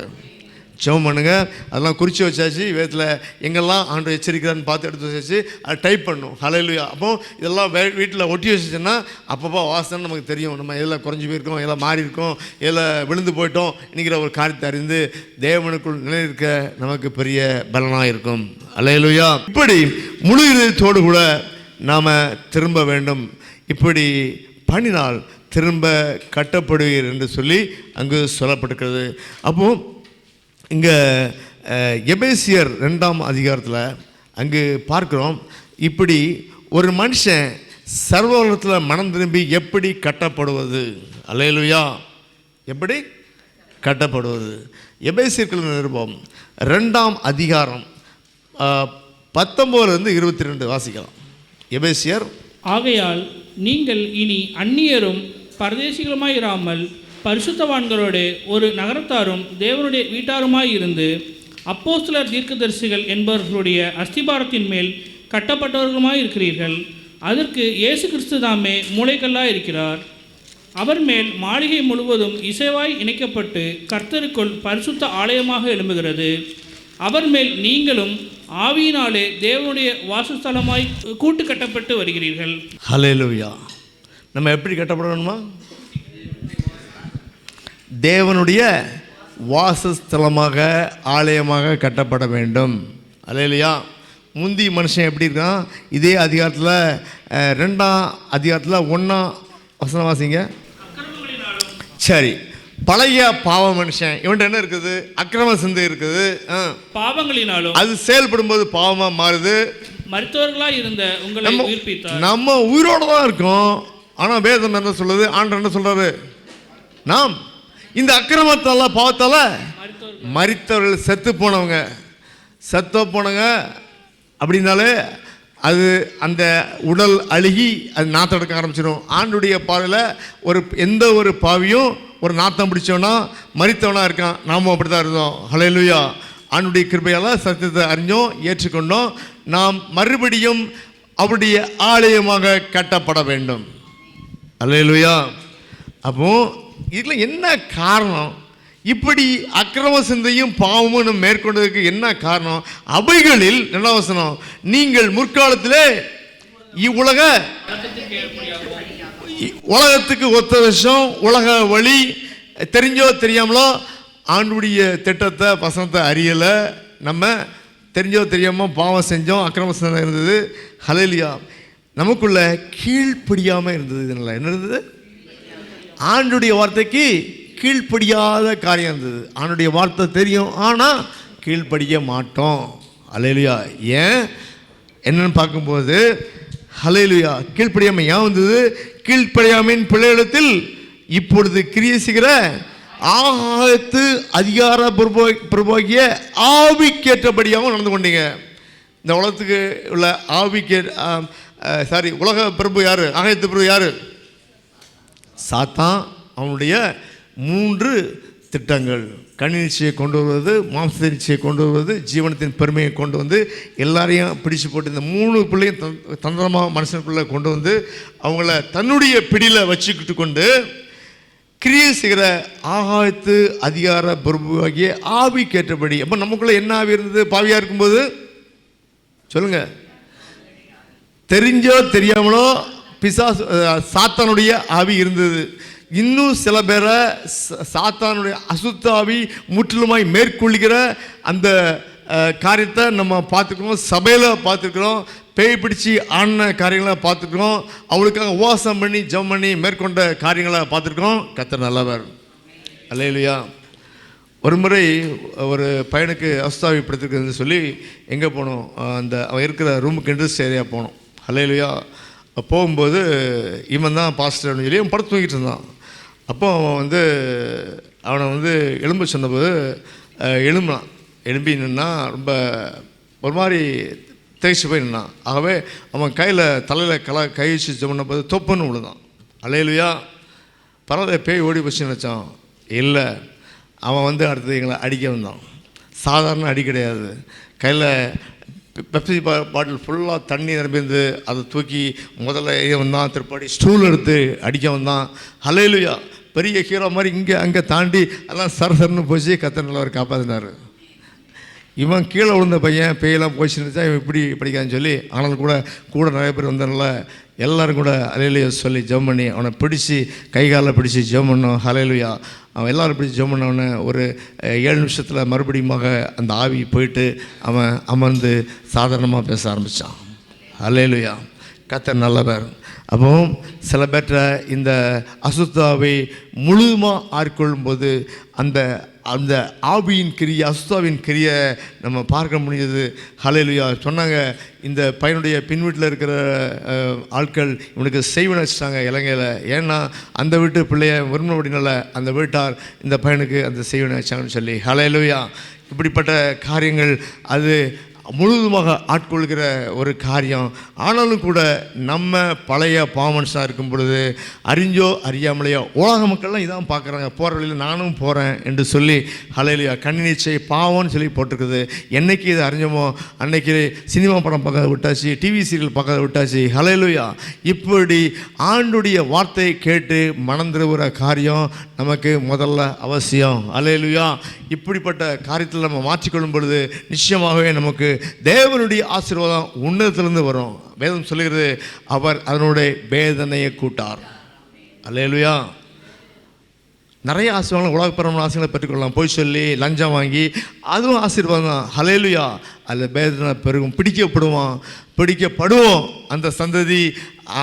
ஜெபம் பண்ணுங்க. அதெல்லாம் குறித்து வச்சாச்சு. வேதத்தில் எங்கெல்லாம் ஆண்டு எச்சரிக்கிறான்னு பார்த்து எடுத்து வச்சாச்சு. அதை டைப் பண்ணும். ஹல்லேலூயா. அப்போ இதெல்லாம் வீட்டில் ஒட்டி வச்சுச்சுன்னா அப்பப்போ வாசனை நமக்கு தெரியும். நம்ம எதில் குறைஞ்சி போயிருக்கோம், எல்லாம் மாறி இருக்கோம், எதில் விழுந்து போயிட்டோம் என்கிற ஒரு காரியத்தை அறிந்து தேவனுக்குள் நிலைநிற்க நமக்கு பெரிய பலனாக இருக்கும். ஹல்லேலூயா. இப்படி முழு இதயத்தோடு கூட நாம் திரும்ப வேண்டும். இப்படி பண்ணினால் திரும்ப கட்டப்படுவீர் என்று சொல்லி அங்கு சொல்லப்பட்டிருக்கிறது. அப்போது இங்கே எபேசியர் 2ஆம் அதிகாரத்தில் அங்கு பார்க்குறோம், இப்படி ஒரு மனுஷன் சர்வலோகத்தில் மனம் திரும்பி எப்படி கட்டப்படுவது. அல்லேலூயா. எப்படி கட்டப்படுவது? எபேசியர்கள் நிருபம் 2ஆம் அதிகாரம் 19 22 வாசிக்கலாம். எபேசியர். ஆகையால் நீங்கள் இனி அந்நியரும் பரதேசிகளுமாயிராமல் பரிசுத்தவான்களோடு ஒரு நகரத்தாரும் தேவனுடைய வீட்டாருமாய் இருந்து அப்போஸ்தலர் தீர்க்கதரிசிகள் என்பவர்களுடைய அஸ்திபாரத்தின் மேல் கட்டப்பட்டவர்களுமாய் இருக்கிறீர்கள். அதற்கு இயேசு கிறிஸ்து தாமே மூளைக்கல்லாய் இருக்கிறார். அவர் மேல் மாளிகை முழுவதும் இசைவாய் இணைக்கப்பட்டு கர்த்தருக்குள் பரிசுத்த ஆலயமாக எழும்புகிறது. அவர் மேல் நீங்களும் ஆவியினாலே தேவனுடைய வாசஸ்தலமாய் கூட்டு கட்டப்பட்டு வருகிறீர்கள். ஹல்லேலூயா. நம்ம எப்படி கட்டப்படணுமா? தேவனுடைய வாசஸ்தலமாக ஆலயமாக கட்டப்பட வேண்டும். அல்லேலூயா. முந்தி மனுஷன் எப்படி இருக்கான்? இதே அதிகாரத்தில் 2ஆம் அதிகாரத்தில் 1ஆம் வசனம் வாசிங்க. சரி, பழைய பாவ மனுஷன் இவன்ட்ட என்ன இருக்குது? அக்கிரம சிந்தை இருக்குது. பாவங்களினாலும் அது செயல்படும்போது பாவமாக மாறுது. மரித்தவர்களாக இருந்த உங்களை உயிர்ப்பித்தார். நம்ம உயிரோடு தான் இருக்கோம். ஆனால் வேதம் என்ன சொல்லுது? ஆண்டவர் என்ன சொல்கிறாரு? நாம் இந்த அக்கிரமத்தால் பாவத்தால் மரித்தவர்கள் செத்து போனவங்க அப்படின்னாலே அது அந்த உடல் அழுகி அது நாத்தம் எடுக்க ஆரம்பிச்சிடும். ஆண்டுடைய பார்வையில் எந்த ஒரு பாவியும் ஒரு நாத்தம் பிடிச்சோன்னா மரித்தவனாக இருக்கான். நாமும் அப்படி தான் இருந்தோம். ஹல்லேலூயா. ஆண்டுடைய கிருபையால் சத்தியத்தை அறிஞ்சோம், ஏற்றுக்கொண்டோம். நாம் மறுபடியும் அவருடைய ஆலயமாக கட்டப்பட வேண்டும். ஹல்லேலூயா. அப்போ இதில் என்ன காரணம்? இப்படி அக்கிரம சிந்தையும் பாவமும் மேற்கொண்டதுக்கு என்ன காரணம்? அவைகளில் நல்ல வசனம், நீங்கள் முற்காலத்திலே உலகத்துக்கு ஒத்த விஷயம், உலக வழி தெரிஞ்சோ தெரியாமலோ ஆண்டுடைய திட்டத்தை வசனத்தை அறியலை. நம்ம தெரிஞ்சோ தெரியாமல் பாவம் செஞ்சோம், அக்கிரம சிந்தை இருந்தது. ஹல்லேலூயா. நமக்குள்ள கீழ்ப்படியாமல் இருந்தது. இதனால் என்ன இருந்தது? ஆண்டுடைய வார்த்தைக்கு கீழ்ப்படியாத காரியம் இருந்தது. ஆண்டுடைய வார்த்தை தெரியும், ஆனால் கீழ்ப்படிய மாட்டோம். அல்லேலூயா. ஏன் என்னன்னு பார்க்கும்போது ஹல்லேலூயா. கீழ்ப்படியாமை ஏன் வந்தது? கீழ்ப்படியாமையின் பிள்ளைகளிடத்தில் இப்பொழுது கிரியை செய்கிற ஆகாயத்து அதிகார பிரபோகிய ஆவிக்கேற்றபடியாகவும் நடந்து கொண்டீங்க. இந்த உலகத்துக்கு உள்ள உலக பிரபு யாரு? ஆகாயத்து பிரபு யாரு? சாத்தான். அவனுடைய 3 திட்டங்கள்: கண்ணிச்சையை கொண்டு வருவது, மாம்ச நிச்சயை கொண்டு வருவது, ஜீவனத்தின் பெருமையை கொண்டு வந்து எல்லாரையும் பிடிச்சு போட்டு இந்த 3 பிள்ளையும் தந்திரமாக மனுஷனுக்குள்ளே கொண்டு வந்து அவங்கள தன்னுடைய பிடியில் வச்சுக்கிட்டு கொண்டு கிரியை செய்கிற ஆகாயத்து அதிகார பிரபுவாகிய ஆவி கேட்டபடி. அப்போ நமக்குள்ளே என்ன ஆவி இருந்தது? பாவியாக இருக்கும்போது சொல்லுங்க, தெரிஞ்சோ தெரியாமலோ பிசாசு சாத்தானுடைய ஆவி இருந்தது. இன்னும் சில பேரை சாத்தானுடைய அசுத்த ஆவி முற்றிலுமாய் மேற்கொள்கிற அந்த காரியத்தை நம்ம பார்த்துக்கிறோம். சபையில் பார்த்துக்கிறோம். பேய் பிடிச்சி ஆன காரியங்களை பார்த்துக்கிறோம். அவளுக்காக உபவாசம் பண்ணி ஜெபம் பண்ணி மேற்கொண்ட காரியங்களை பார்த்துருக்கோம். கர்த்தர் நல்லவர். அல்லேலூயா. ஒரு முறை ஒரு பையனுக்கு அசுத்தாவி படுத்திருக்குன்னு சொல்லி எங்கே போனோம்? அந்த அவன் இருக்கிற ரூமுக்கு இன்ட்ரெஸ்ட் ஏரியா போனோம். அல்லேலூயா. போகும்போது இவன் தான் பாஸ்டர்னு சொல்லி அவன் படுத்து தூங்கிட்டு இருந்தான். அப்போ அவன் அவனை எலும்ப சொன்னபோது எழும்பினான். எழும்பி நின்னா ரொம்ப ஒரு மாதிரி தேய்ச்சி போய் நின்னான். ஆகவே அவன் தலையில் கை வச்சு சொன்ன போது தொப்புன்னு விழுந்தான். அல்லேலூயா. பரவாயில்ல, பேய் ஓடி போச்சு நினச்சான். இல்லை, அவன் அடுத்தது எங்களை அடிக்க வந்தான். சாதாரண அடி கிடையாது. கையில் பெப்சி பாட்டில் ஃபுல்லாக தண்ணி நிரம்பிருந்து அதை தூக்கி முதல்ல வந்தான். திருப்பாடி ஸ்டூல் எடுத்து அடிக்க வந்தான். அல்லேலூயா. பெரிய ஹீரோ மாதிரி இங்கே அங்கே தாண்டி எல்லாம் சரசரன்னு போச்சு. கர்த்தர் நல்லவர் காப்பாற்றினார். இவன் கீழே விழுந்த பையன் பேயெல்லாம் போச்சுன்னு இவன் இப்படி படிக்கான்னு சொல்லி, ஆனாலும் கூட நிறைய பேர் வந்தனால எல்லோரும் கூட அல்லேலூயா சொல்லி ஜெபம் பண்ணி அவனை பிடிச்சி கை காலில் பிடிச்சி ஜெபம் பண்ணோம். அல்லேலூயா. அவன் எல்லோரும் பிடிச்சி ஜெபம் பண்ணவொடனே ஒரு 7 நிமிஷத்தில் மறுபடியுமாக அந்த ஆவி போயிட்டு அவன் அமர்ந்து சாதாரணமாக பேச ஆரம்பித்தான். அல்லேலூயா. கர்த்தர் நல்லவர். அப்போ சில பேர்ட்ட இந்த அசுத்தாவை முழுதுமாக ஆட்கொள்ளும்போது அந்த அந்த ஆவியின் கிரியை, அசுத்தாவின் கிரியை நம்ம பார்க்க முடியுது. ஹல்லேலூயா. சொன்னாங்க, இந்த பையனுடைய பின் வீட்டில் இருக்கிற ஆட்கள் இவனுக்கு செய்வன வச்சுட்டாங்க இலங்கையில். ஏன்னா அந்த வீட்டு பிள்ளைய விரும்பினபடினால அந்த வீட்டார் இந்த பையனுக்கு அந்த செய்வன வச்சாங்கன்னு சொல்லி. ஹல்லேலூயா. இப்படிப்பட்ட காரியங்கள் அது முழுவதுமாக ஆட்கொள்கிற ஒரு காரியம். ஆனாலும் கூட நம்ம பழைய பாவன்ஸாக இருக்கும் பொழுது அறிஞ்சோ அறியாமலையோ உலக மக்கள்லாம் இதான் பார்க்குறாங்க. போகிற வழியில் நானும் போகிறேன் என்று சொல்லி ஹல்லேலூயா. கண்ணிச்சை பாவம்னு சொல்லி போட்டிருக்குது. என்னைக்கு இதை அறிஞ்சோமோ அன்னைக்கு சினிமா படம் பார்க்க விட்டாச்சு, டிவி சீரியல் பார்க்க விட்டாச்சு. ஹல்லேலூயா. இப்படி ஆண்டுடைய வார்த்தையை கேட்டு மனம் திரும்புகிற காரியம் நமக்கு முதல்ல அவசியம். ஹல்லேலூயா. இப்படிப்பட்ட காரியத்தில் நம்ம மாற்றிக்கொள்ளும் பொழுது நிச்சயமாகவே நமக்கு தேவனுடைய ஆசீர்வாதம் உன்னதத்திலிருந்து வரும். வேதம் சொல்லுகிறது, அவர் அதனுடைய வேதனையை கூட்டார். அல்லேலூயா. நிறைய ஆசீர்வாதம் உலகப்பரமான ஆசீர்வாதங்களை பெற்றுக்கொள்ளலாம். போய் சொல்லி லஞ்சம் வாங்கி அதுவும் ஆசீர்வாதம் தான். ஹல்லேலூயா. அதில் வேதனை பெருகும். பிடிக்கப்படுவோம். அந்த சந்ததி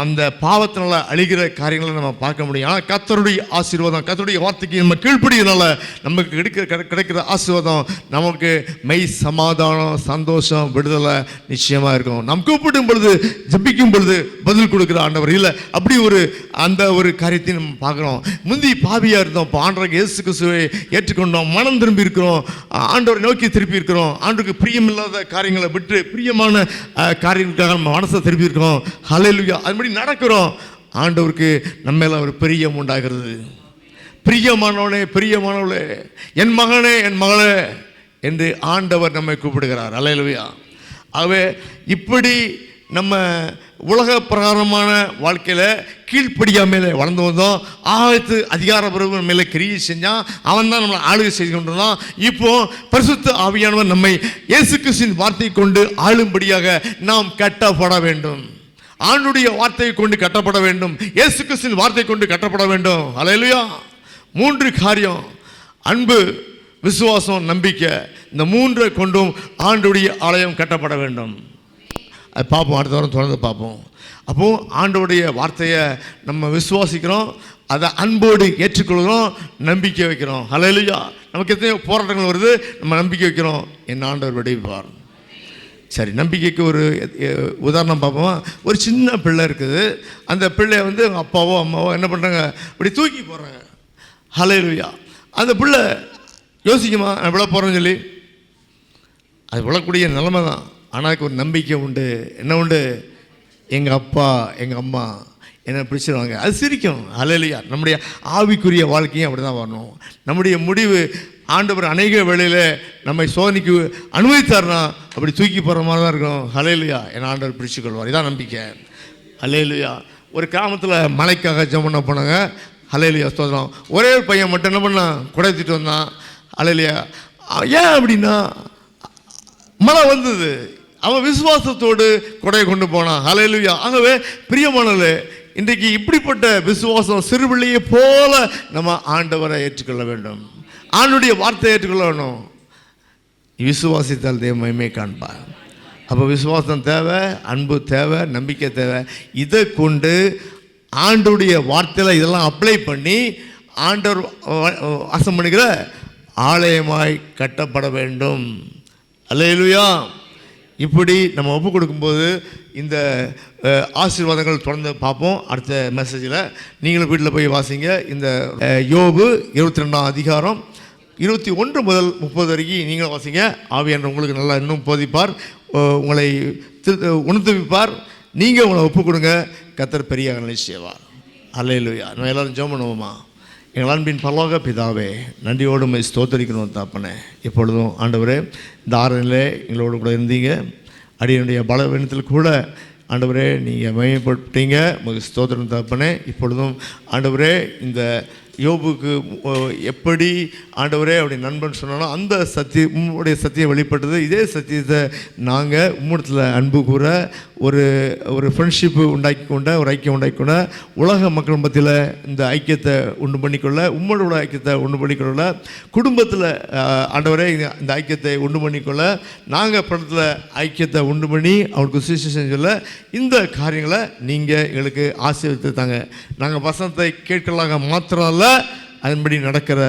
அந்த பாவத்தினால அழிகிற காரியங்களை நம்ம பார்க்க முடியும். ஆனால் கர்த்தருடைய ஆசீர்வாதம், கர்த்தருடைய வார்த்தைக்கு நம்ம கீழ்ப்படியனால நமக்கு கிடைக்கிற ஆசீர்வாதம் நமக்கு மெய் சமாதானம், சந்தோஷம், விடுதலை நிச்சயமாக இருக்கும். நாம் கூப்பிடும் பொழுது, ஜெபிக்கும் பொழுது பதில் கொடுக்குற ஆண்டவர் இல்லை. அப்படி அந்த ஒரு காரியத்தை நம்ம பார்க்குறோம். முந்தி பாவியாக இருந்தோம், இப்போ ஆண்டவருக்கு இயேசு கிறிஸ்துவை ஏற்றுக்கொண்டோம், மனம் திரும்பி இருக்கிறோம், ஆண்டவரை நோக்கி திருப்பி இருக்கிறோம். ஆண்டவருக்கு பிரியமில்லாத காரியங்களை விட்டு பிரியமான காரியங்களுக்காக நம்ம மனசை திருப்பி இருக்கிறோம். ஹல்லேலூயா. அதுபடி நடக்கிறோம். ஆண்டவருக்கு நம்ம மேல ஒரு பிரியம் உண்டாகிறது. பிரியமானவனே, பிரியமானவளே, என் மகனே, என் மகளே என்று ஆண்டவர் நம்மை கூப்பிடுகிறார். அல்லேலூயா. ஆகவே இப்படி நம்ம உலக பிரகாரமான வாழ்க்கையில் கீழ்ப்படியாமையில வளர்ந்து வந்தோம். ஆகத்து அதிகாரப்பூர்வ மேலே கிரியை செஞ்சான். அவன் தான் நம்மளை ஆளுகை செய்து கொண்டிருந்தான். இப்போ பரிசுத்த ஆவியானவர் நம்மை இயேசு கிறிஸ்துவின் வார்த்தையை கொண்டு ஆளும்படியாக நாம் கட்டப்பட வேண்டும். ஆண்டுடைய வார்த்தையை கொண்டு கட்டப்பட வேண்டும். இயேசு கிறிஸ்துவின் வார்த்தை கொண்டு கட்டப்பட வேண்டும். அல்லேலூயா. 3 காரியம்: அன்பு, விசுவாசம், நம்பிக்கை. இந்த 3 கொண்டும் ஆண்டுடைய ஆலயம் கட்டப்பட வேண்டும். அது பார்ப்போம், அடுத்த வாரம் தொடர்ந்து பார்ப்போம். அப்போது ஆண்டவருடைய வார்த்தையை நம்ம விசுவாசிக்கிறோம், அதை அன்போடு ஏற்றுக்கொள்கிறோம், நம்பிக்கை வைக்கிறோம். ஹல்லேலூயா. நமக்கு எத்தனையோ போராட்டங்கள் வருது, நம்ம நம்பிக்கை வைக்கிறோம், என் ஆண்டவர் விடுவிப்பார். சரி, நம்பிக்கைக்கு ஒரு உதாரணம் பார்ப்போமா? ஒரு சின்ன பிள்ளை இருக்குது. அந்த பிள்ளைய வந்து அவங்க அப்பாவோ அம்மாவோ என்ன பண்ணுறாங்க, இப்படி தூக்கி போடுறாங்க. ஹல்லேலூயா. அந்த பிள்ளை யோசிக்குமா, நான் விழ போகிறேன்னு சொல்லி? அது விழக்கூடிய நிலைமை தான். ஆனால் அதுக்கு ஒரு நம்பிக்கை உண்டு. என்ன உண்டு? எங்கள் அப்பா எங்கள் அம்மா என்னை பிடிச்சிருவாங்க. அது சிரிக்கும். ஹல்லேலூயா. நம்முடைய ஆவிக்குரிய வாழ்க்கையும் அப்படி தான் வரணும். நம்முடைய முடிவு ஆண்டவர் அநேக வேளையில் நம்மை சோதனைக்கு அனுமதித்தார்னா அப்படி தூக்கி போகிற மாதிரி தான் இருக்கும். ஹல்லேலூயா. என் ஆண்டவர் பிடிச்சு கொள்வார். இதான் நம்பிக்கை. ஹல்லேலூயா. ஒரு கிராமத்தில் மலைக்காக ஜெபம் பண்ண போனாங்க. ஹல்லேலூயா, ஸ்தோத்திரம். ஒரே ஒரு பையன் மட்டும் என்ன பண்ணான், குடை தூக்கிட்டு வந்தான். ஹல்லேலூயா. ஏன் அப்படின்னா மழை வந்தது. அவன் விசுவாசத்தோடு கொடையை கொண்டு போனான். ஹல்லேலூயா. ஆகவே பிரியமானவர்களே, இன்றைக்கு இப்படிப்பட்ட விசுவாசம் சிறுபிள்ளையை போல நம்ம ஆண்டவரை ஏற்றுக்கொள்ள வேண்டும். ஆண்டுடைய வார்த்தையை ஏற்றுக்கொள்ள வேணும். விசுவாசித்தால் தேவ மகிமை காண்பார். அப்போ விசுவாசம் தேவை, அன்பு தேவை, நம்பிக்கை தேவை. இதை கொண்டு ஆண்டுடைய வார்த்தையில் இதெல்லாம் அப்ளை பண்ணி ஆண்டவர் வாசம் பண்ணுகிற ஆலயமாய் கட்டப்பட வேண்டும். அல்லேலூயா. இப்படி நம்ம ஒப்பு கொடுக்கும்போது இந்த ஆசீர்வாதங்கள் தொடர்ந்து பார்ப்போம் அடுத்த மெசேஜில். நீங்களும் வீட்டில் போய் வாசிங்க. இந்த யோபு 22ஆம் அதிகாரம் 21 முதல் 30 வரைக்கும் நீங்களும் வாசிங்க. ஆவியானவர் உங்களுக்கு நல்லா இன்னும் போதிப்பார், உங்களை உணர்த்துவிப்பார். நீங்கள் உங்களை ஒப்பு கொடுங்க, கர்த்தர் பெரிய காரியங்களை செய்வார். அல்லேலூயா. நம்ம எல்லோரும் ஜெபம் பண்ணுவோமா? எங்கள் அன்பின் பரலோக பிதாவே, நன்றியோடு உம்மை ஸ்தோத்தரிக்கணும் தாப்பனே. இப்பொழுதும் ஆண்டவரே, இந்த ஆராதனையிலே எங்களோடு கூட இருந்தீங்க. அடியனுடைய பலவீனத்தில் கூட ஆண்டவரே நீங்கள் மகிமைப்பட்டீங்க. உங்களுக்கு ஸ்தோத்திரம் தாப்பனே. இப்பொழுதும் ஆண்டவரே, இந்த யோபுக்கு எப்படி ஆண்டவரே அவருடைய நண்பன் சொன்னாலும் அந்த சத்தியம் உம்முடைய சத்தியம் வெளிப்பட்டது. இதே சத்தியத்தை நாங்கள் உம்மிடத்தில் அன்பு கூற ஒரு ஃப்ரெண்ட்ஷிப்பு உண்டாக்கி கொண்ட, ஒரு ஐக்கியம் உண்டாக்கி கொண்ட, உலக மக்கள் மத்தியில் இந்த ஐக்கியத்தை உண்டு பண்ணிக்கொள்ள, உம்மோட ஐக்கியத்தை உண்டு பண்ணிக்கொள்ள, குடும்பத்தில் ஆண்டவரே இந்த ஐக்கியத்தை உண்டு பண்ணிக்கொள்ள, நாங்கள் படத்தில் ஐக்கியத்தை உண்டு பண்ணி அவருக்கு சுவிசேஷம் சொல்ல, இந்த காரியங்களை நீங்கள் எங்களுக்கு ஆசீர்வதித்து தாங்க. நாங்கள் வசனத்தை கேட்கலாக மாத்திரம் அல்ல, அதன்படி நடக்கிற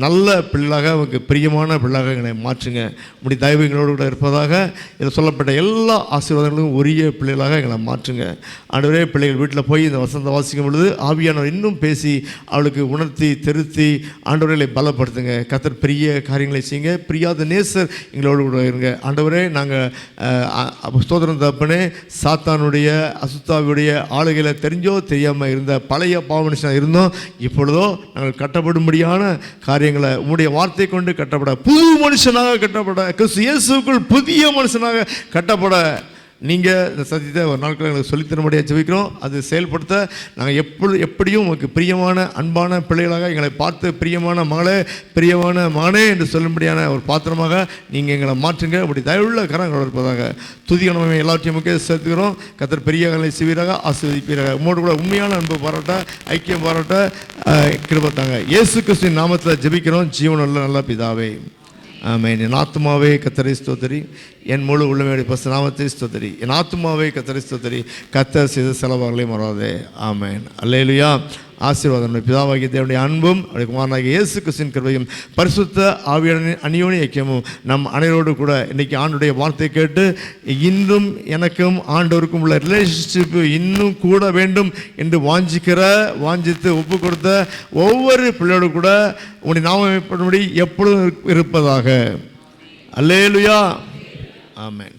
நல்ல பிள்ளைகளாக, அவருக்கு பிரியமான பிள்ளைகளாக எங்களை மாற்றுங்க. இப்படி தயவு எங்களோடு கூட இருப்பதாக இதில் சொல்லப்பட்ட எல்லா ஆசீர்வாதங்களும் உரிய பிள்ளைகளாக எங்களை மாற்றுங்க. ஆண்டவரே, பிள்ளைகள் வீட்டில் போய் இந்த வசனத்தை வாசிக்கும் பொழுது ஆவியானவர் இன்னும் பேசி அவளுக்கு உணர்த்தி திருத்தி ஆண்டவர்களை பலப்படுத்துங்க. கர்த்தர் பெரிய காரியங்களை செய்யுங்க. பிரியாத நேசர் எங்களோடு கூட இருங்க. ஆண்டவரே, நாங்கள் ஸ்தோத்திரம் தகப்பனே, சாத்தானுடைய அசுத்தாவுடைய ஆளுகையில் தெரிஞ்சோ தெரியாமல் இருந்த பழைய பாவமனுஷனாக இருந்தோம். இப்பொழுதோ நாங்கள் கட்டப்படும்படியான காரியங்களை உம்முடைய வார்த்தை கொண்டு கட்டப்பட, புது மனுஷனாக கட்டப்பட, கிறிஸ்து இயேசுவுக்குள் புதிய மனுஷனாக கட்டப்பட நீங்கள் இந்த சத்தியத்தை ஒரு நாட்கள் எங்களுக்கு சொல்லித்தரும்படியாக ஜெபிக்கிறோம். அது செயல்படுத்த நாங்கள் எப்படியும் உங்களுக்கு பிரியமான அன்பான பிள்ளைகளாக எங்களை பார்த்து பிரியமான மகளே, பிரியமான மகனே என்று சொல்லும்படியான ஒரு பாத்திரமாக நீங்கள் எங்களை மாற்றுங்க. அப்படி தயவுள்ள கரங்கள் இருப்பதாக துதிகணமே எல்லாத்தையும் முக்கிய சேர்த்துக்கிறோம். கர்த்தர் பெரிய காரியங்களை செய்வீராக, ஆசீர்வதிப்பீராக. உங்களோடு கூட உண்மையான அன்பு பாராட்ட, ஐக்கியம் பாராட்ட கிருபைத்தாங்க. இயேசு கிறிஸ்துவின் நாமத்தில் ஜெபிக்கிறோம் ஜீவனுள்ள நல்ல பிதாவே, ஆமென். என் ஆத்துமாவே கர்த்தரை ஸ்தோத்திரி, என் முழு உள்ளமையுடைய பரிசுத்த நாமத்தை ஸ்தோத்திரி. என் ஆத்துமாவே கர்த்தரை ஸ்தோத்திரி, கர்த்தர் செய்த செலவாகளை மறவாதே. ஆமென். அல்லேலூயா. ஆசீர்வாதம். பிதாவாகிய தேவனுடைய அன்பும் அவருடைய குமாரனாகிய இயேசு கிறிஸ்துவின் கிருபையும் பரிசுத்த ஆவியானவரின் அந்யோன்ய ஐக்கியமும் நம் அனைவரோடு கூட இன்றைக்கி ஆண்டுடைய வார்த்தை கேட்டு இன்னும் எனக்கும் ஆண்டவருக்கும் உள்ள ரிலேஷன்ஷிப்பு இன்னும் கூட வேண்டும் என்று வாஞ்சித்து ஒப்பு கொடுத்த ஒவ்வொரு பிள்ளையோடு கூட உங்களுடைய நாமப்படும்படி எப்பொழுதும் இருப்பதாக. அல்லேலூயா. ஆமென்.